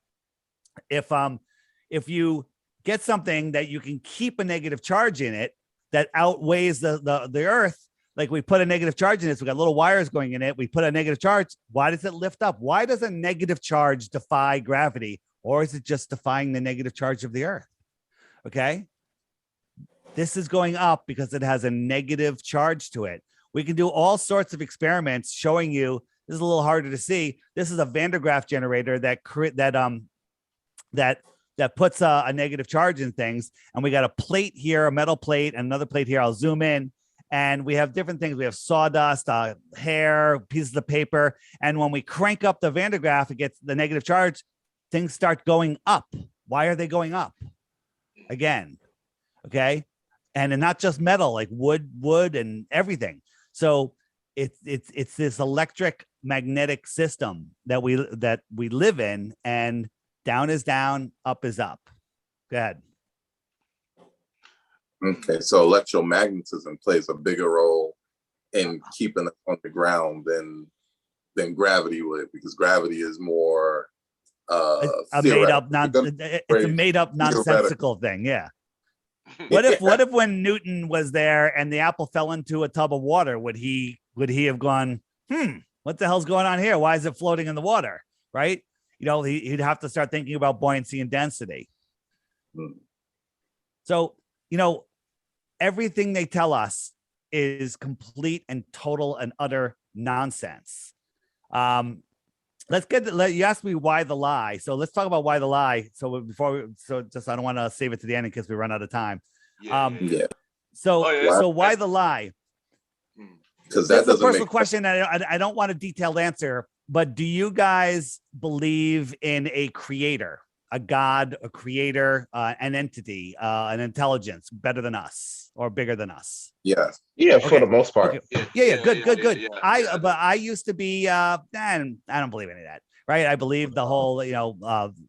If you get something that you can keep a negative charge in it that outweighs the Earth, like we put a negative charge in it, so we got little wires going in it, we put a negative charge, why does it lift up? Why does a negative charge defy gravity? Or is it just defying the negative charge of the Earth? Okay. This is going up because it has a negative charge to it. We can do all sorts of experiments showing you, this is a little harder to see. This is a Van de Graaff generator that that puts a negative charge in things. And we got a plate here, a metal plate, and another plate here. I'll zoom in. And we have different things. We have sawdust, hair, pieces of paper. And when we crank up the Van der Graaf, it gets the negative charge. Things start going up. Why are they going up? Again, okay? And not just metal, like wood and everything. So it's this electric magnetic system that we live in, and down is down, up is up. Go ahead. Okay, so electromagnetism plays a bigger role in keeping us on the ground than gravity would, because gravity is more it's a made up nonsensical thing. Yeah. What if when Newton was there and the apple fell into a tub of water, would he have gone, what the hell's going on here? Why is it floating in the water? Right? You know, he'd have to start thinking about buoyancy and density. So, you know, everything they tell us is complete and total and utter nonsense. Let's you asked me why the lie. So let's talk about why the lie. So I don't want to save it to the end in case we run out of time. So why the lie? Because that's a personal question. I don't want a detailed answer, but do you guys believe in a creator, a God, a creator, an entity, an intelligence better than us or bigger than us? Yes. Yeah, for the most part. Okay. Yeah. Good. But I used to be, I don't believe any of that. Right. I believe the whole,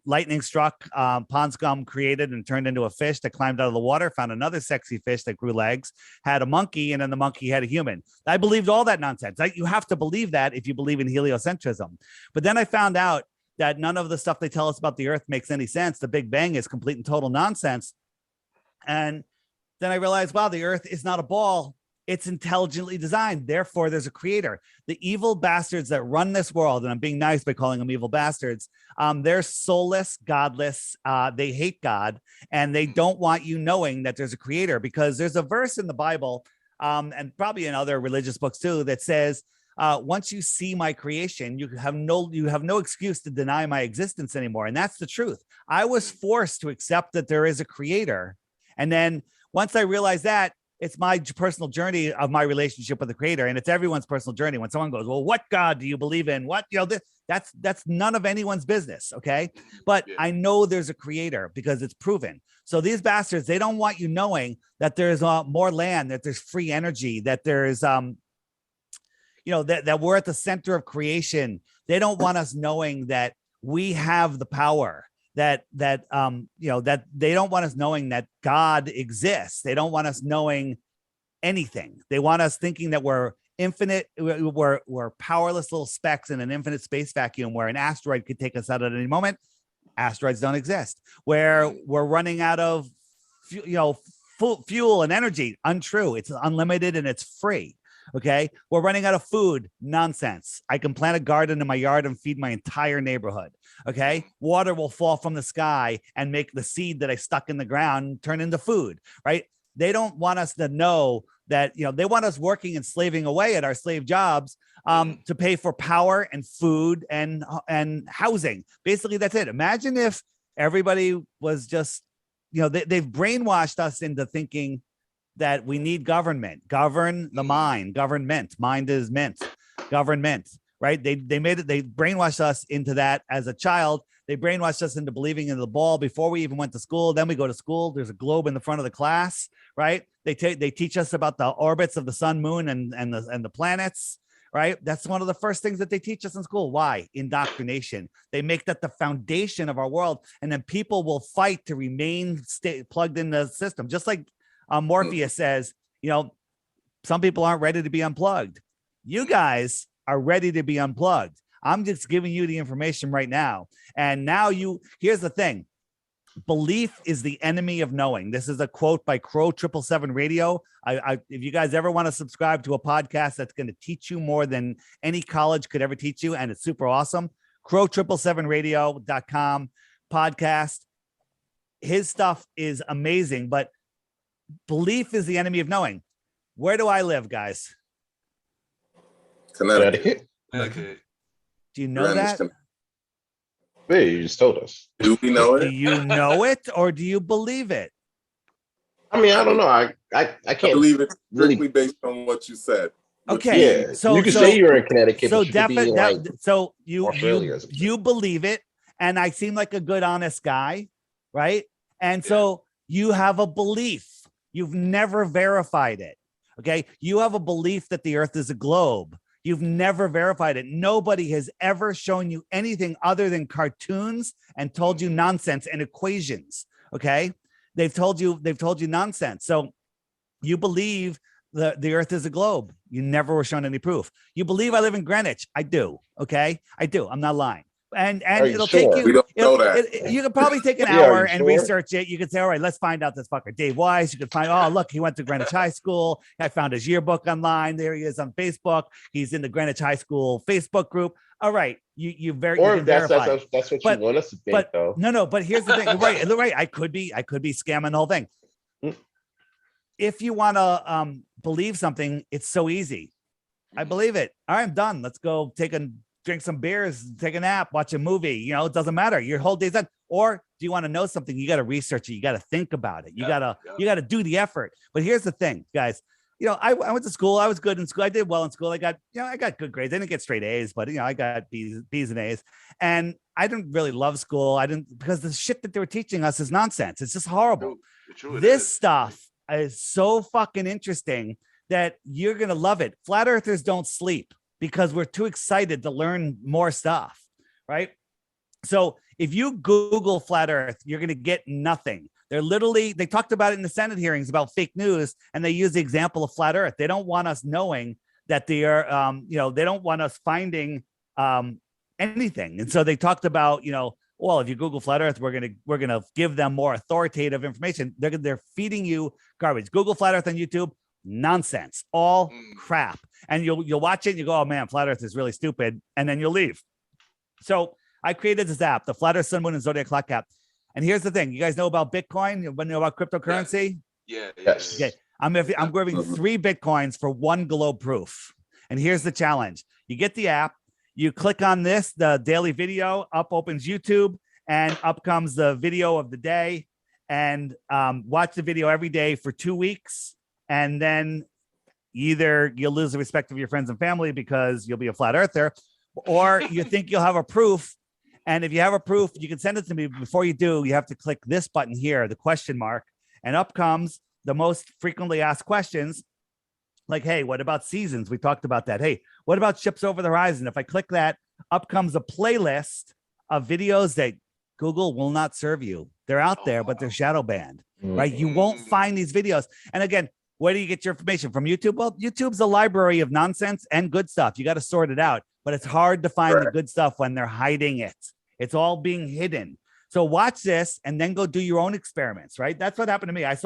lightning struck, pond scum created and turned into a fish that climbed out of the water, found another sexy fish that grew legs, had a monkey, and then the monkey had a human. I believed all that nonsense. You have to believe that if you believe in heliocentrism. But then I found out that none of the stuff they tell us about the earth makes any sense. The Big Bang is complete and total nonsense. And then I realized, wow, the earth is not a ball. It's intelligently designed. Therefore, there's a creator. The evil bastards that run this world, and I'm being nice by calling them evil bastards, they're soulless, godless. They hate God, and they don't want you knowing that there's a creator, because there's a verse in the Bible, and probably in other religious books too, that says, once you see my creation, you have no excuse to deny my existence anymore. And that's the truth. I was forced to accept that there is a creator. And then once I realized that, it's my personal journey of my relationship with the creator. And it's everyone's personal journey. When someone goes, well, what God do you believe in? What, that's none of anyone's business. Okay. But I know there's a creator because it's proven. So these bastards, they don't want you knowing that there's more land, that there's free energy, that there's, that we're at the center of creation. They don't want us knowing that we have the power, that they don't want us knowing that God exists. They don't want us knowing anything. They want us thinking that we're infinite. We're powerless little specks in an infinite space vacuum where an asteroid could take us out at any moment. Asteroids don't exist. Where we're running out of, fuel and energy. Untrue. It's unlimited and it's free. Okay. We're running out of food. Nonsense. I can plant a garden in my yard and feed my entire neighborhood. Okay. Water will fall from the sky and make the seed that I stuck in the ground turn into food. Right. They don't want us to know that, they want us working and slaving away at our slave jobs to pay for power and food and housing. Basically, that's it. Imagine if everybody was just, they've brainwashed us into thinking that we need government, govern the mind, government, mind is mint, government, right? They brainwashed us into that as a child. They brainwashed us into believing in the ball before we even went to school. Then we go to school. There's a globe in the front of the class, right? They teach us about the orbits of the sun, moon, and the planets, right? That's one of the first things that they teach us in school. Why? Indoctrination. They make that the foundation of our world. And then people will fight to remain plugged in the system. Just like Morpheus says, some people aren't ready to be unplugged. You guys are ready to be unplugged. I'm just giving you the information right now. And now here's the thing. Belief is the enemy of knowing. This is a quote by Crow 777 Radio. If you guys ever want to subscribe to a podcast that's going to teach you more than any college could ever teach you, and it's super awesome, crow777radio.com podcast. His stuff is amazing, but belief is the enemy of knowing. Where do I live, guys? Connecticut. Do you know that? Yeah, you just told us. Do we know Do it? you know it or do you believe it? I mean, I don't know. I I can't believe it's really. strictly based on what you said. Okay, Yeah, so you can say you're in Connecticut, but you could be like so you Australia or something. you believe it, and I seem like a good, honest guy, right? And so you have a belief. You've never verified it. Okay, you have a belief that the Earth is a globe. You've never verified it. Nobody has ever shown you anything other than cartoons and told you nonsense and equations. Okay, they've told you nonsense. So you believe the Earth is a globe. You never were shown any proof. You believe I live in Greenwich. I do. Okay, I do. I'm not lying. And Are you it'll sure? take you. We don't know that. You could probably take an Yeah, are hour you and sure? research it. You could say, all right, let's find out this fucker, Dave Weiss. You could find, oh, look, he went to Greenwich High School. I found his yearbook online. There he is on Facebook. He's in the Greenwich High School Facebook group. All right, you Or can if that's verify. what But- you want us to think, though. No. But here's the thing. Right. I could be scamming the whole thing. Mm. If you want to believe something, it's so easy. I believe it. All right, I'm done. Let's go drink some beers, take a nap, watch a movie. You know, it doesn't matter. Your whole day's done. Or do you want to know something? You got to research it. You got to think about it. You got to do the effort. But here's the thing, guys. You know, I went to school. I was good in school. I did well in school. I got good grades. I didn't get straight A's, but I got B's and A's. And I didn't really love school. Because the shit that they were teaching us is nonsense. It's just horrible. This stuff is so fucking interesting that you're going to love it. Flat earthers don't sleep because we're too excited to learn more stuff, right? So if you Google flat earth, you're going to get nothing. They talked about it in the Senate hearings about fake news, and they use the example of flat earth. They don't want us knowing that they are, they don't want us finding anything. And so they talked about, well, if you Google flat earth, we're going to give them more authoritative information. They're feeding you garbage. Google flat earth on YouTube. Nonsense, all crap. And you'll watch it and you go, oh man, flat earth is really stupid, and then you'll leave. So I created this app, the Flat Earth Sun, Moon, and Zodiac Clock app. And here's the thing: you guys know about Bitcoin? You know about cryptocurrency? Yes. Okay, I'm giving 3 Bitcoins for 1 globe proof. And here's the challenge: you get the app, you click on this, the daily video, up opens YouTube, and up comes the video of the day, and watch the video every day for 2 weeks. And then either you'll lose the respect of your friends and family because you'll be a flat earther, or you think you'll have a proof. And if you have a proof, you can send it to me. Before you do, you have to click this button here, the question mark, and up comes the most frequently asked questions. Like, hey, what about seasons? We talked about that. Hey, what about ships over the horizon? If I click that, up comes a playlist of videos that Google will not serve you. They're out there, but they're shadow banned, right? You won't find these videos. And again, where do you get your information from? YouTube? Well, YouTube's a library of nonsense and good stuff. You got to sort it out, but it's hard to find the good stuff when they're hiding it. It's all being hidden. So watch this and then go do your own experiments, right? That's what happened to me. That's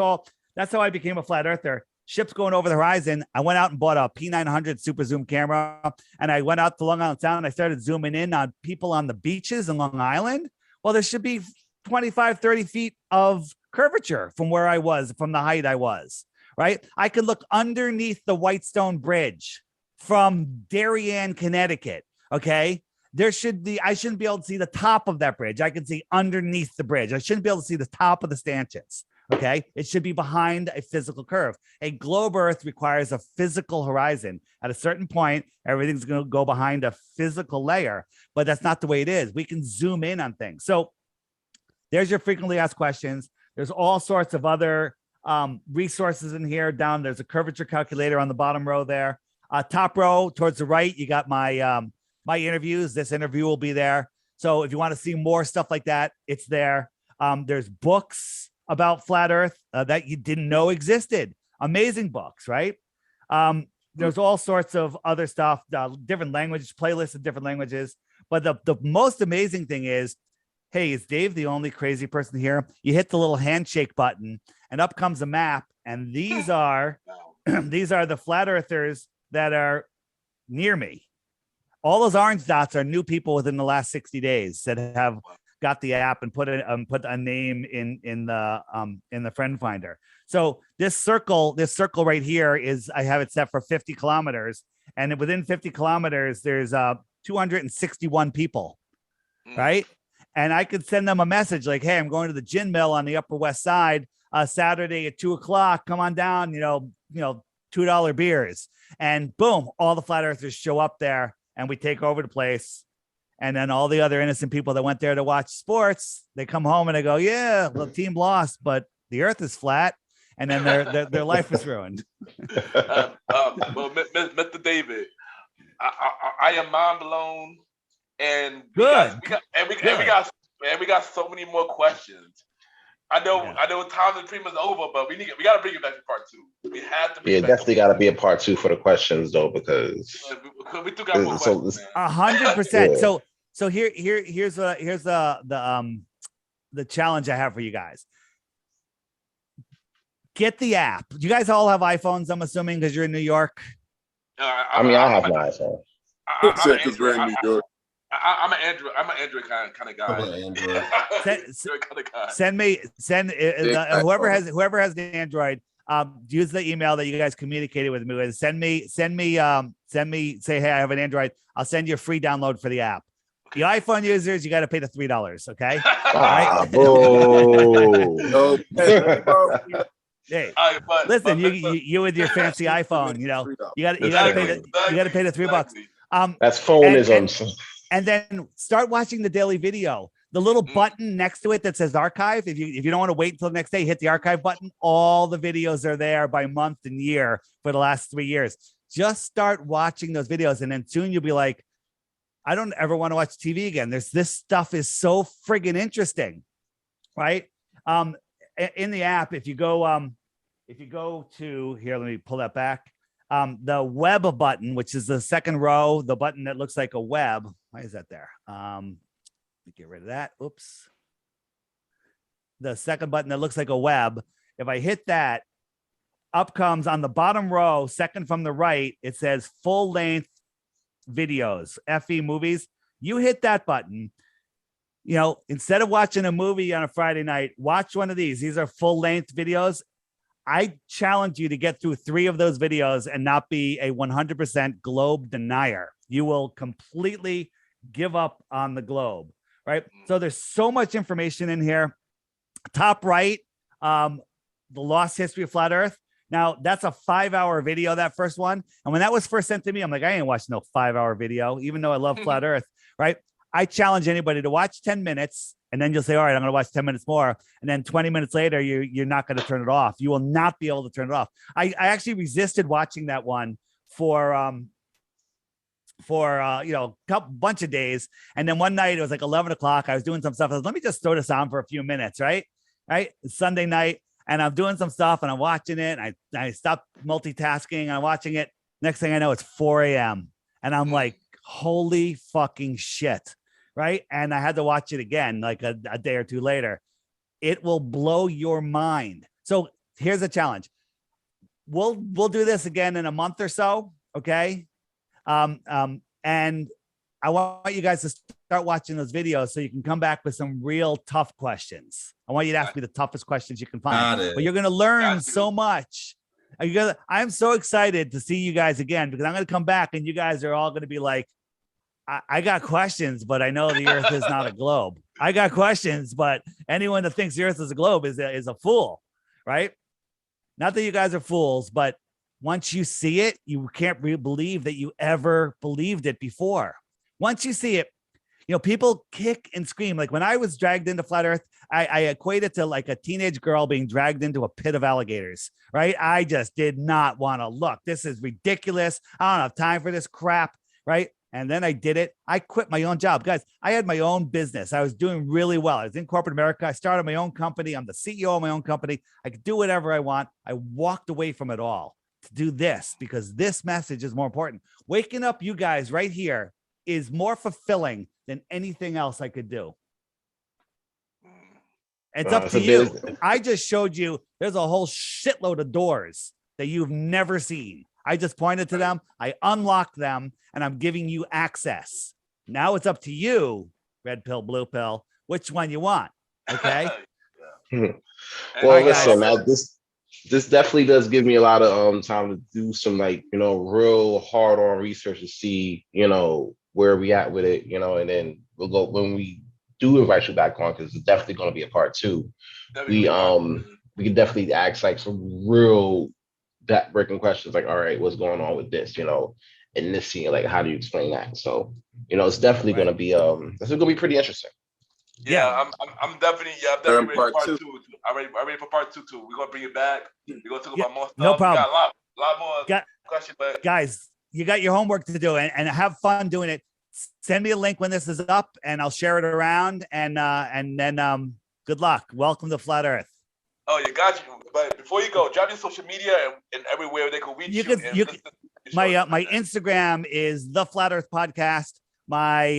how I became a flat earther. Ships going over the horizon. I went out and bought a P900 super zoom camera, and I went out to Long Island Sound and I started zooming in on people on the beaches in Long Island. Well, there should be 25, 30 feet of curvature from where I was, from the height I was. Right? I could look underneath the Whitestone Bridge from Darien, Connecticut. Okay. I shouldn't be able to see the top of that bridge. I can see underneath the bridge. I shouldn't be able to see the top of the stanchions. Okay. It should be behind a physical curve. A globe earth requires a physical horizon. At a certain point, everything's going to go behind a physical layer, but that's not the way it is. We can zoom in on things. So there's your frequently asked questions. There's all sorts of other resources in here. Down there's a curvature calculator on the bottom row there. Top row towards the right, you got my my interviews. This interview will be there. So if you want to see more stuff like that, it's there. There's books about flat earth that you didn't know existed. Amazing books, right? There's all sorts of other stuff, different languages, playlists of different languages. But the most amazing thing is, hey, is Dave the only crazy person here? You hit the little handshake button and up comes a map. And these are these are the flat earthers that are near me. All those orange dots are new people within the last 60 days that have got the app and put a name in the friend finder. So this circle right here is, I have it set for 50 kilometers, and within 50 kilometers, there's 261 people, right? and I could send them a message like, hey, I'm going to the gin mill on the Upper West Side Saturday at 2:00. Come on down, $2 beers. And boom, all the flat earthers show up there and we take over the place. And then all the other innocent people that went there to watch sports, they come home and they go, yeah, the team lost, but the earth is flat. And then their life is ruined. Well, Mr. David, I am mind blown, and we got so many more questions. I know time is pretty much over, but we got to bring it back to part 2. We have to. Definitely got to be a part 2 for the questions though, because we still got more questions. 100%. So here's the challenge I have for you guys. Get the app. You guys all have iPhones, I'm assuming, because you're in New York. I have my iPhone. Because we're in New York. I'm an Android kind of guy. Send whoever has the Android. Use the email that you guys communicated with me with. Send me. Say, hey, I have an Android. I'll send you a free download for the app. The iPhone users, you got to pay the $3. Okay. Hey, listen, you with your fancy iPhone, you got to pay the $3. That's phoneism. And then start watching the daily video. The little button next to it that says archive. If you don't want to wait until the next day, hit the archive button. All the videos are there by month and year for the last 3 years. Just start watching those videos, and then soon you'll be like, I don't ever want to watch TV again. This stuff is so friggin' interesting, right? In the app, if you go to here, let me pull that back. The web button, which is the second row, the button that looks like a web. Why is that there? Let me get rid of that. Oops. The second button that looks like a web. If I hit that, up comes on the bottom row, second from the right, it says full length videos, FE movies. You hit that button. Instead of watching a movie on a Friday night, watch one of these. These are full length videos. I challenge you to get through 3 of those videos and not be a 100% globe denier. You will completely give up on the globe, right? So there's so much information in here. Top right, the lost history of flat earth. Now that's a 5-hour video, that first one. And when that was first sent to me, I'm like, I ain't watching no 5-hour video, even though I love flat earth, right? I challenge anybody to watch 10 minutes. And then you'll say, all right, I'm going to watch 10 minutes more. And then 20 minutes later, you're not going to turn it off. You will not be able to turn it off. I actually resisted watching that one for a bunch of days. And then one night it was like 11 o'clock. I was doing some stuff. I was, let me just throw this on for a few minutes. Right. It's Sunday night and I'm doing some stuff and I'm watching it. And I stopped multitasking. I'm watching it. Next thing I know, it's 4 a.m. And I'm like, holy fucking shit. Right. And I had to watch it again, like a day or two later. It will blow your mind. So here's a challenge. We'll do this again in a month or so. Okay. And I want you guys to start watching those videos so you can come back with some real tough questions. I want you to ask me the toughest questions you can find. But you're going to learn so much. I'm so excited to see you guys again, because I'm going to come back and you guys are all going to be like, I got questions, but I know the earth is not a globe. I got questions, but anyone that thinks the earth is a globe is a fool, right? Not that you guys are fools, but once you see it, you can't believe that you ever believed it before. Once you see it, people kick and scream. Like when I was dragged into flat earth, I equate it to like a teenage girl being dragged into a pit of alligators, right? I just did not want to look. This is ridiculous. I don't have time for this crap, right? And then I did it. I quit my own job. Guys, I had my own business. I was doing really well. I was in corporate America. I started my own company. I'm the CEO of my own company. I could do whatever I want. I walked away from it all to do this because this message is more important. Waking up you guys right here is more fulfilling than anything else I could do. It's up to you. I just showed you there's a whole shitload of doors that you've never seen. I just pointed to them. I unlocked them. And I'm giving you access. Now it's up to you, red pill, blue pill, which one you want. Okay. Well, listen, this definitely does give me a lot of time to do some real hard on research to see, where we at with it, and then we'll go when we do invite you back on because it's definitely going to be a part two. We can definitely ask like some real that breaking questions like, all right, what's going on with this, in this scene, like how do you explain that? So, it's definitely going to be this is going to be pretty interesting. Yeah, I'm definitely ready for part two. I'm ready for part two too. We're gonna bring it back. We're gonna talk about more stuff. No problem. We got a lot more questions, but guys, you got your homework to do and have fun doing it. Send me a link when this is up and I'll share it around and then good luck. Welcome to Flat Earth. Oh, you got you. But before you go, drop your social media and everywhere they can reach you. My Instagram is the Flat Earth Podcast. My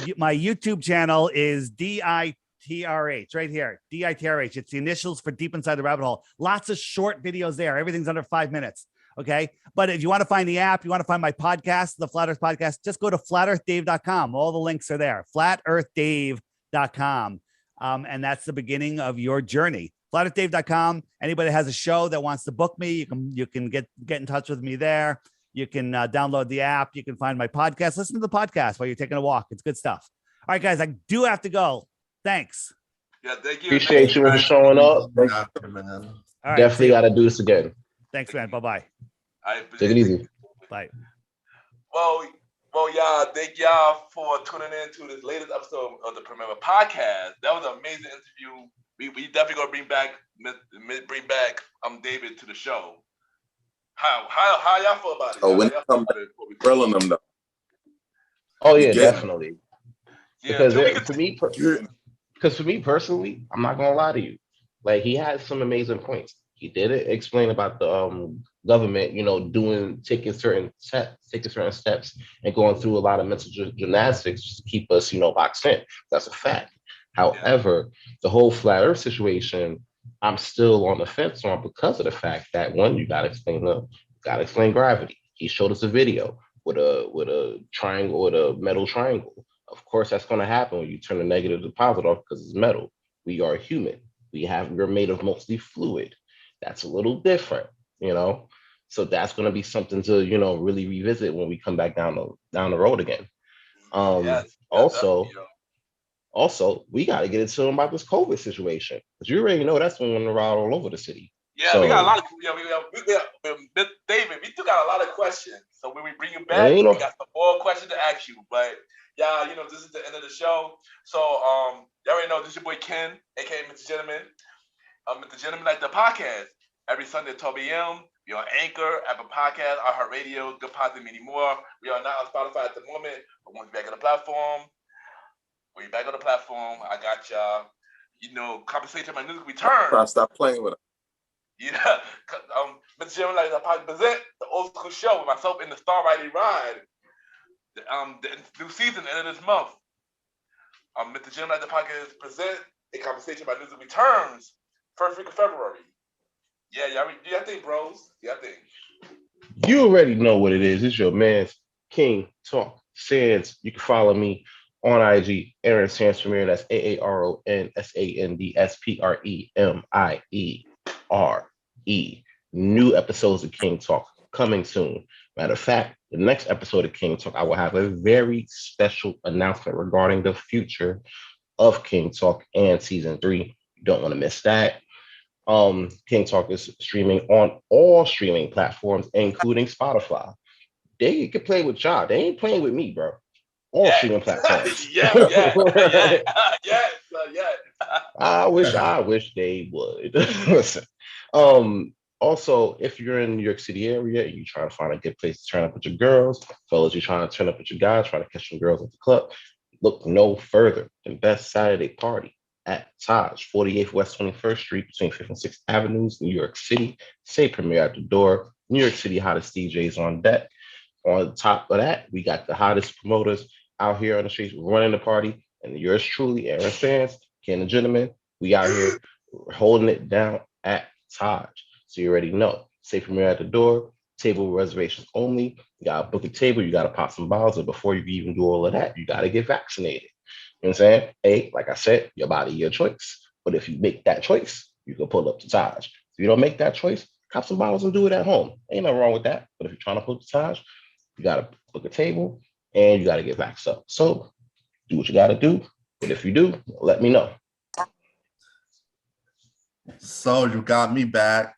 YouTube channel is DITRH right here. DITRH. It's the initials for Deep Inside the Rabbit Hole. Lots of short videos there. Everything's under 5 minutes. Okay. But if you want to find the app, you want to find my podcast, the Flat Earth Podcast, just go to flatearthdave.com. All the links are there. flatearthdave.com. And that's the beginning of your journey. flatearthdave.com. Anybody has a show that wants to book me, you can get in touch with me there. You can download the app. You can find my podcast. Listen to the podcast while you're taking a walk. It's good stuff. All right, guys, I do have to go. Thanks. Yeah, thank you. Appreciate you for showing up. Man. All right, definitely got to do this again. Thanks, man. Bye-bye. Take it easy. Bye. Well, y'all, thank y'all for tuning in to this latest episode of the Premier Podcast. That was an amazing interview. We definitely gonna bring back David to the show. How y'all feel about it? Oh, when they come back, we'll be grilling them though. Oh yeah, definitely. Yeah, because for me personally, I'm not gonna lie to you. Like he had some amazing points. He did explain about the government, taking certain steps and going through a lot of mental gymnastics just to keep us, boxed in. That's a fact. However, the whole flat Earth situation, I'm still on the fence on because of the fact that one, you gotta explain gravity. He showed us a video with a triangle, with a metal triangle. Of course, that's gonna happen when you turn the negative to positive off because it's metal. We are human. We're made of mostly fluid. That's a little different, So that's gonna be something to really revisit when we come back down the road again. Also, we got to get into them about this COVID situation because you already know that's been running around all over the city. Yeah, so, we got a lot of David. We still got a lot of questions. So when we bring you back, we got some more questions to ask you. But yeah, this is the end of the show. So you already know this is your boy Ken, aka Mr. Gentleman. Mr. Gentleman like the podcast every Sunday at 12 a.m. We are on Anchor, Apple Podcast, iHeartRadio, Good Positive, many more. We are not on Spotify at the moment, but once we're back on the platform. We're back on the platform. I got y'all. Compensation my music return. Stop playing with it. Yeah. Mr. Gentleman like the present the old school show with myself in the Star Riding Ride. The new season end of this month. Mr. Gentleman like the podcast present a conversation about music returns first week of February. Yeah, y'all. Do y'all think, bros? Y'all think? You already know what it is. It's your man King Talk Sands. You can follow me on IG, Aaron Sands Premier. That's AARONSANDSPREMIERE. New episodes of King Talk coming soon. Matter of fact, the next episode of King Talk, I will have a very special announcement regarding the future of King Talk and season 3. You don't want to miss that. King Talk is streaming on all streaming platforms, including Spotify. They can play with y'all. They ain't playing with me, bro. All streaming platforms. Yeah. I wish they would. Listen. Also, if you're in the New York City area and you're trying to find a good place to turn up with your girls, fellas, you're trying to turn up with your guys, trying to catch some girls at the club, look no further than Best Saturday Party at Taj, 48th West 21st Street between 5th and 6th Avenues, New York City. Say premiere at the door. New York City hottest DJs on deck. On top of that, we got the hottest promoters out here on the streets running the party. And yours truly, Aaron Sands, Ken the Gentleman, we out here holding it down at Taj. So you already know. Say premiere at the door, table reservations only. You gotta book a table, you gotta pop some bottles, and before you even do all of that, you gotta get vaccinated. You know what I'm saying? Hey, like I said, your body, your choice. But if you make that choice, you can pull up to Taj. If you don't make that choice, cop some bottles and do it at home. Ain't nothing wrong with that. But if you're trying to pull up to Taj, you gotta book a table and you gotta get vaxxed up. So do what you gotta do. But if you do, let me know. So you got me back.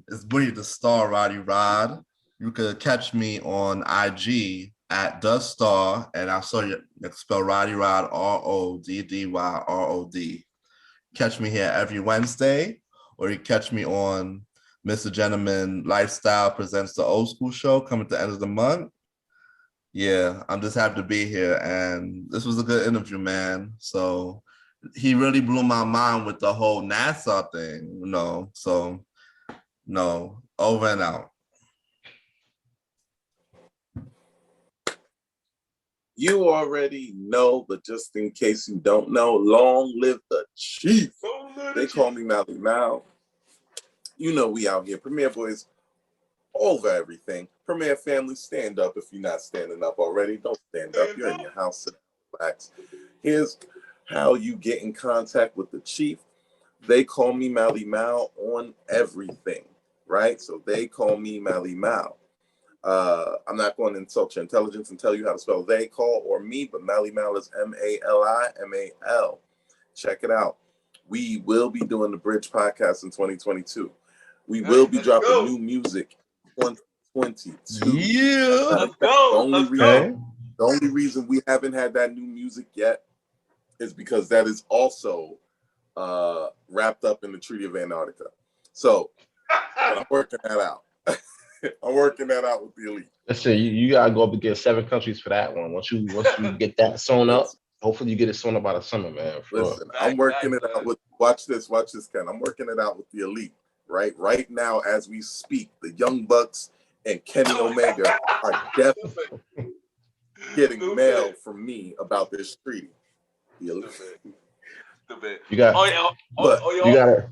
It's Buddy the Star, Roddy Rod. You could catch me on IG at the Star, and I saw you spell Roddy Rod, RODDYROD. Catch me here every Wednesday, or you catch me on Mr. Gentleman Lifestyle Presents the Old School Show coming at the end of the month. Yeah, I'm just happy to be here, and this was a good interview, man. So he really blew my mind with the whole NASA thing, you know. So no, over and out. You already know, but just in case you don't know, long live the chief. They call me Malimal. You know we out here. Premier Boyz over everything. Premier family, stand up if you're not standing up already. Don't stand up. You're in your house. Sit down, relax. Here's how you get in contact with the chief. They call me Malimal on everything, right? So they call me Malimal. I'm not going to insult your intelligence and tell you how to spell they call or me, but Malimal is Malimal. Check it out. We will be doing the Bridge podcast in 2022. We will be dropping new music in 2022. Yeah. Let's go. The only reason we haven't had that new music yet is because that is also wrapped up in the Treaty of Antarctica. So I'm working that out. I'm working that out with the elite. Listen, you gotta go up against 7 countries for that one. Once you get that sewn up, hopefully you get it sewn up by the summer, man. Listen, I'm working it out with watch this, Ken. I'm working it out with the elite, right? Right now, as we speak, the Young Bucks and Kenny Omega are definitely getting mail from me about this treaty. The elite. Stupid. You got you gotta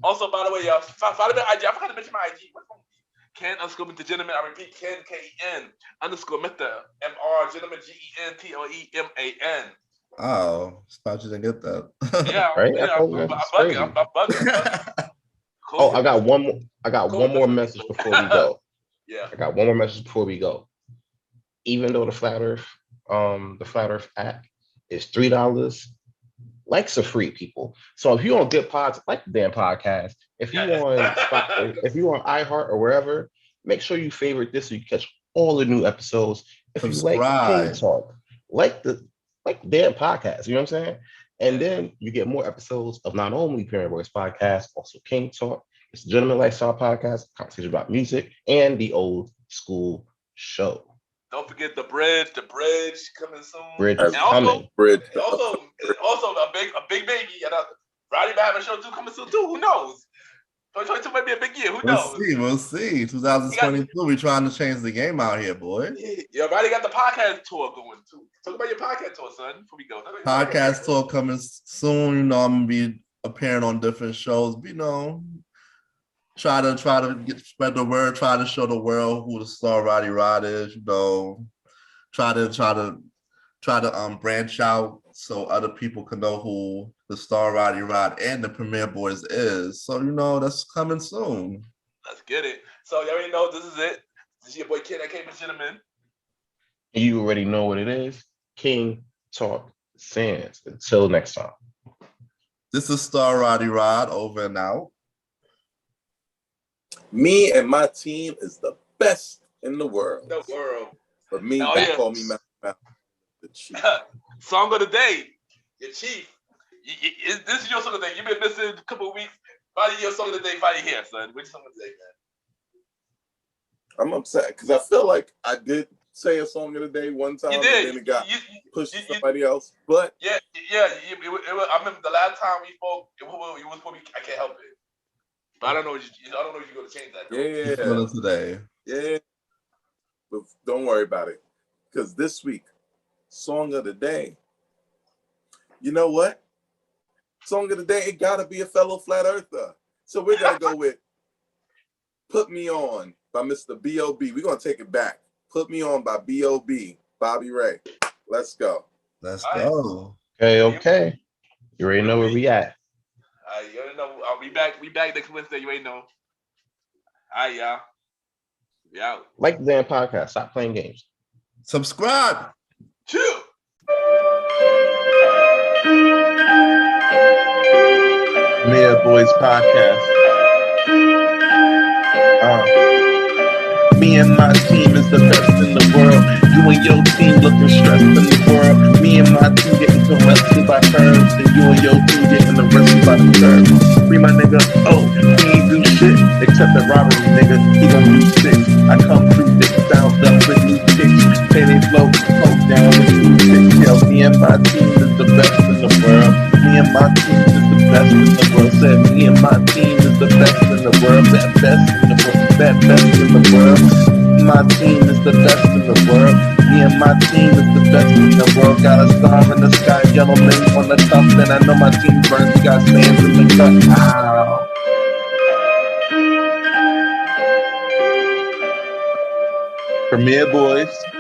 Also, by the way, y'all, follow me on IG. I forgot to mention my IG. Ken_Mr. Gentleman. I repeat, Ken, Ken_Mr. MR Gentleman, GENTLEMAN. Oh, thought you didn't get that. Yeah, right? yeah, I'm bugging. Oh, I got one more. I got one more message before we go. Yeah. I got one more message before we go. Even though the Flat Earth app is $3, likes are free, people. So if you on good pods, like the damn podcast, if you on iHeart or wherever, make sure you favorite this so you catch all the new episodes. If Subscribe. you like King Talk, like the damn podcast, you know what I'm saying? And then you get more episodes of not only Premier Boyz podcast, also King Talk, it's the Gentleman Lifestyle podcast, conversation about music, and the Old School Show. Don't forget the bridge coming soon. Bridge and is coming. Also a big baby. And Roddy might have a show too coming soon too. Who knows? 2022 might be a big year. Who knows? We'll see. 2022, we're trying to change the game out here, boy. Yeah, Roddy got the podcast tour going too. Talk about your podcast tour, son, before we go. Podcast tour coming soon. You know, I'm gonna be appearing on different shows. You know, try to spread the word. Try to show the world who the Star Roddy Rod is. You know, try to branch out so other people can know who the Star Roddy Rod and the Premier Boyz is. So, you know, that's coming soon. Let's get it. So, you already know this is it. This is your boy Ken, Aka MrGentleman. You already know what it is. King Talk Sands. Until next time. This is Star Roddy Rod, over and out. Me and my team is the best in the world. But me, they call me the chief. Song of the day, your chief. This is your song of the day. You've been missing a couple of weeks. Finally, your song of the day, finally here, son. Which song of the day, man? I'm upset because I feel like I did say a song of the day one time, you did. and then it got pushed to somebody else. But I remember the last time we spoke. It was for me. I can't help it. But I don't know if you're going to change that. Yeah. Today. Yeah. But don't worry about it, because this week, song of the day. You know what? Song of the day, it gotta be a fellow flat earther. So we're gonna go with "Put Me On" by Mr. B.O.B. We're gonna take it back. "Put Me On" by B.O.B. Bobby Ray. Let's go. Let's go. Okay. You already know where we at. You already know. We back next Wednesday. You ain't know. All right, y'all. We out. Like the damn podcast. Stop playing games. Subscribe. Chill. Mayor Boyz podcast. Me and my team is the best in the world. You and your team looking stressed in the world. Me and my team getting arrested by curves, and you and your team getting arrested by the curves. Free my nigga, oh, he ain't do shit except the robbery, nigga. He gon' do 6. I come through big sounds up with new kicks. Pay they flow, poke down with 2 6. Yo, me and my team is the best in the world. Me and my team is the best in the world. Said me and my team is the best in the world. That best in the world. That best in the world. My team is the best in the world. Me and my team is the best in the world. Got a star in the sky, gentlemen on the top. And I know my team burns. We got stands in the cut. Ow. Premier Boyz.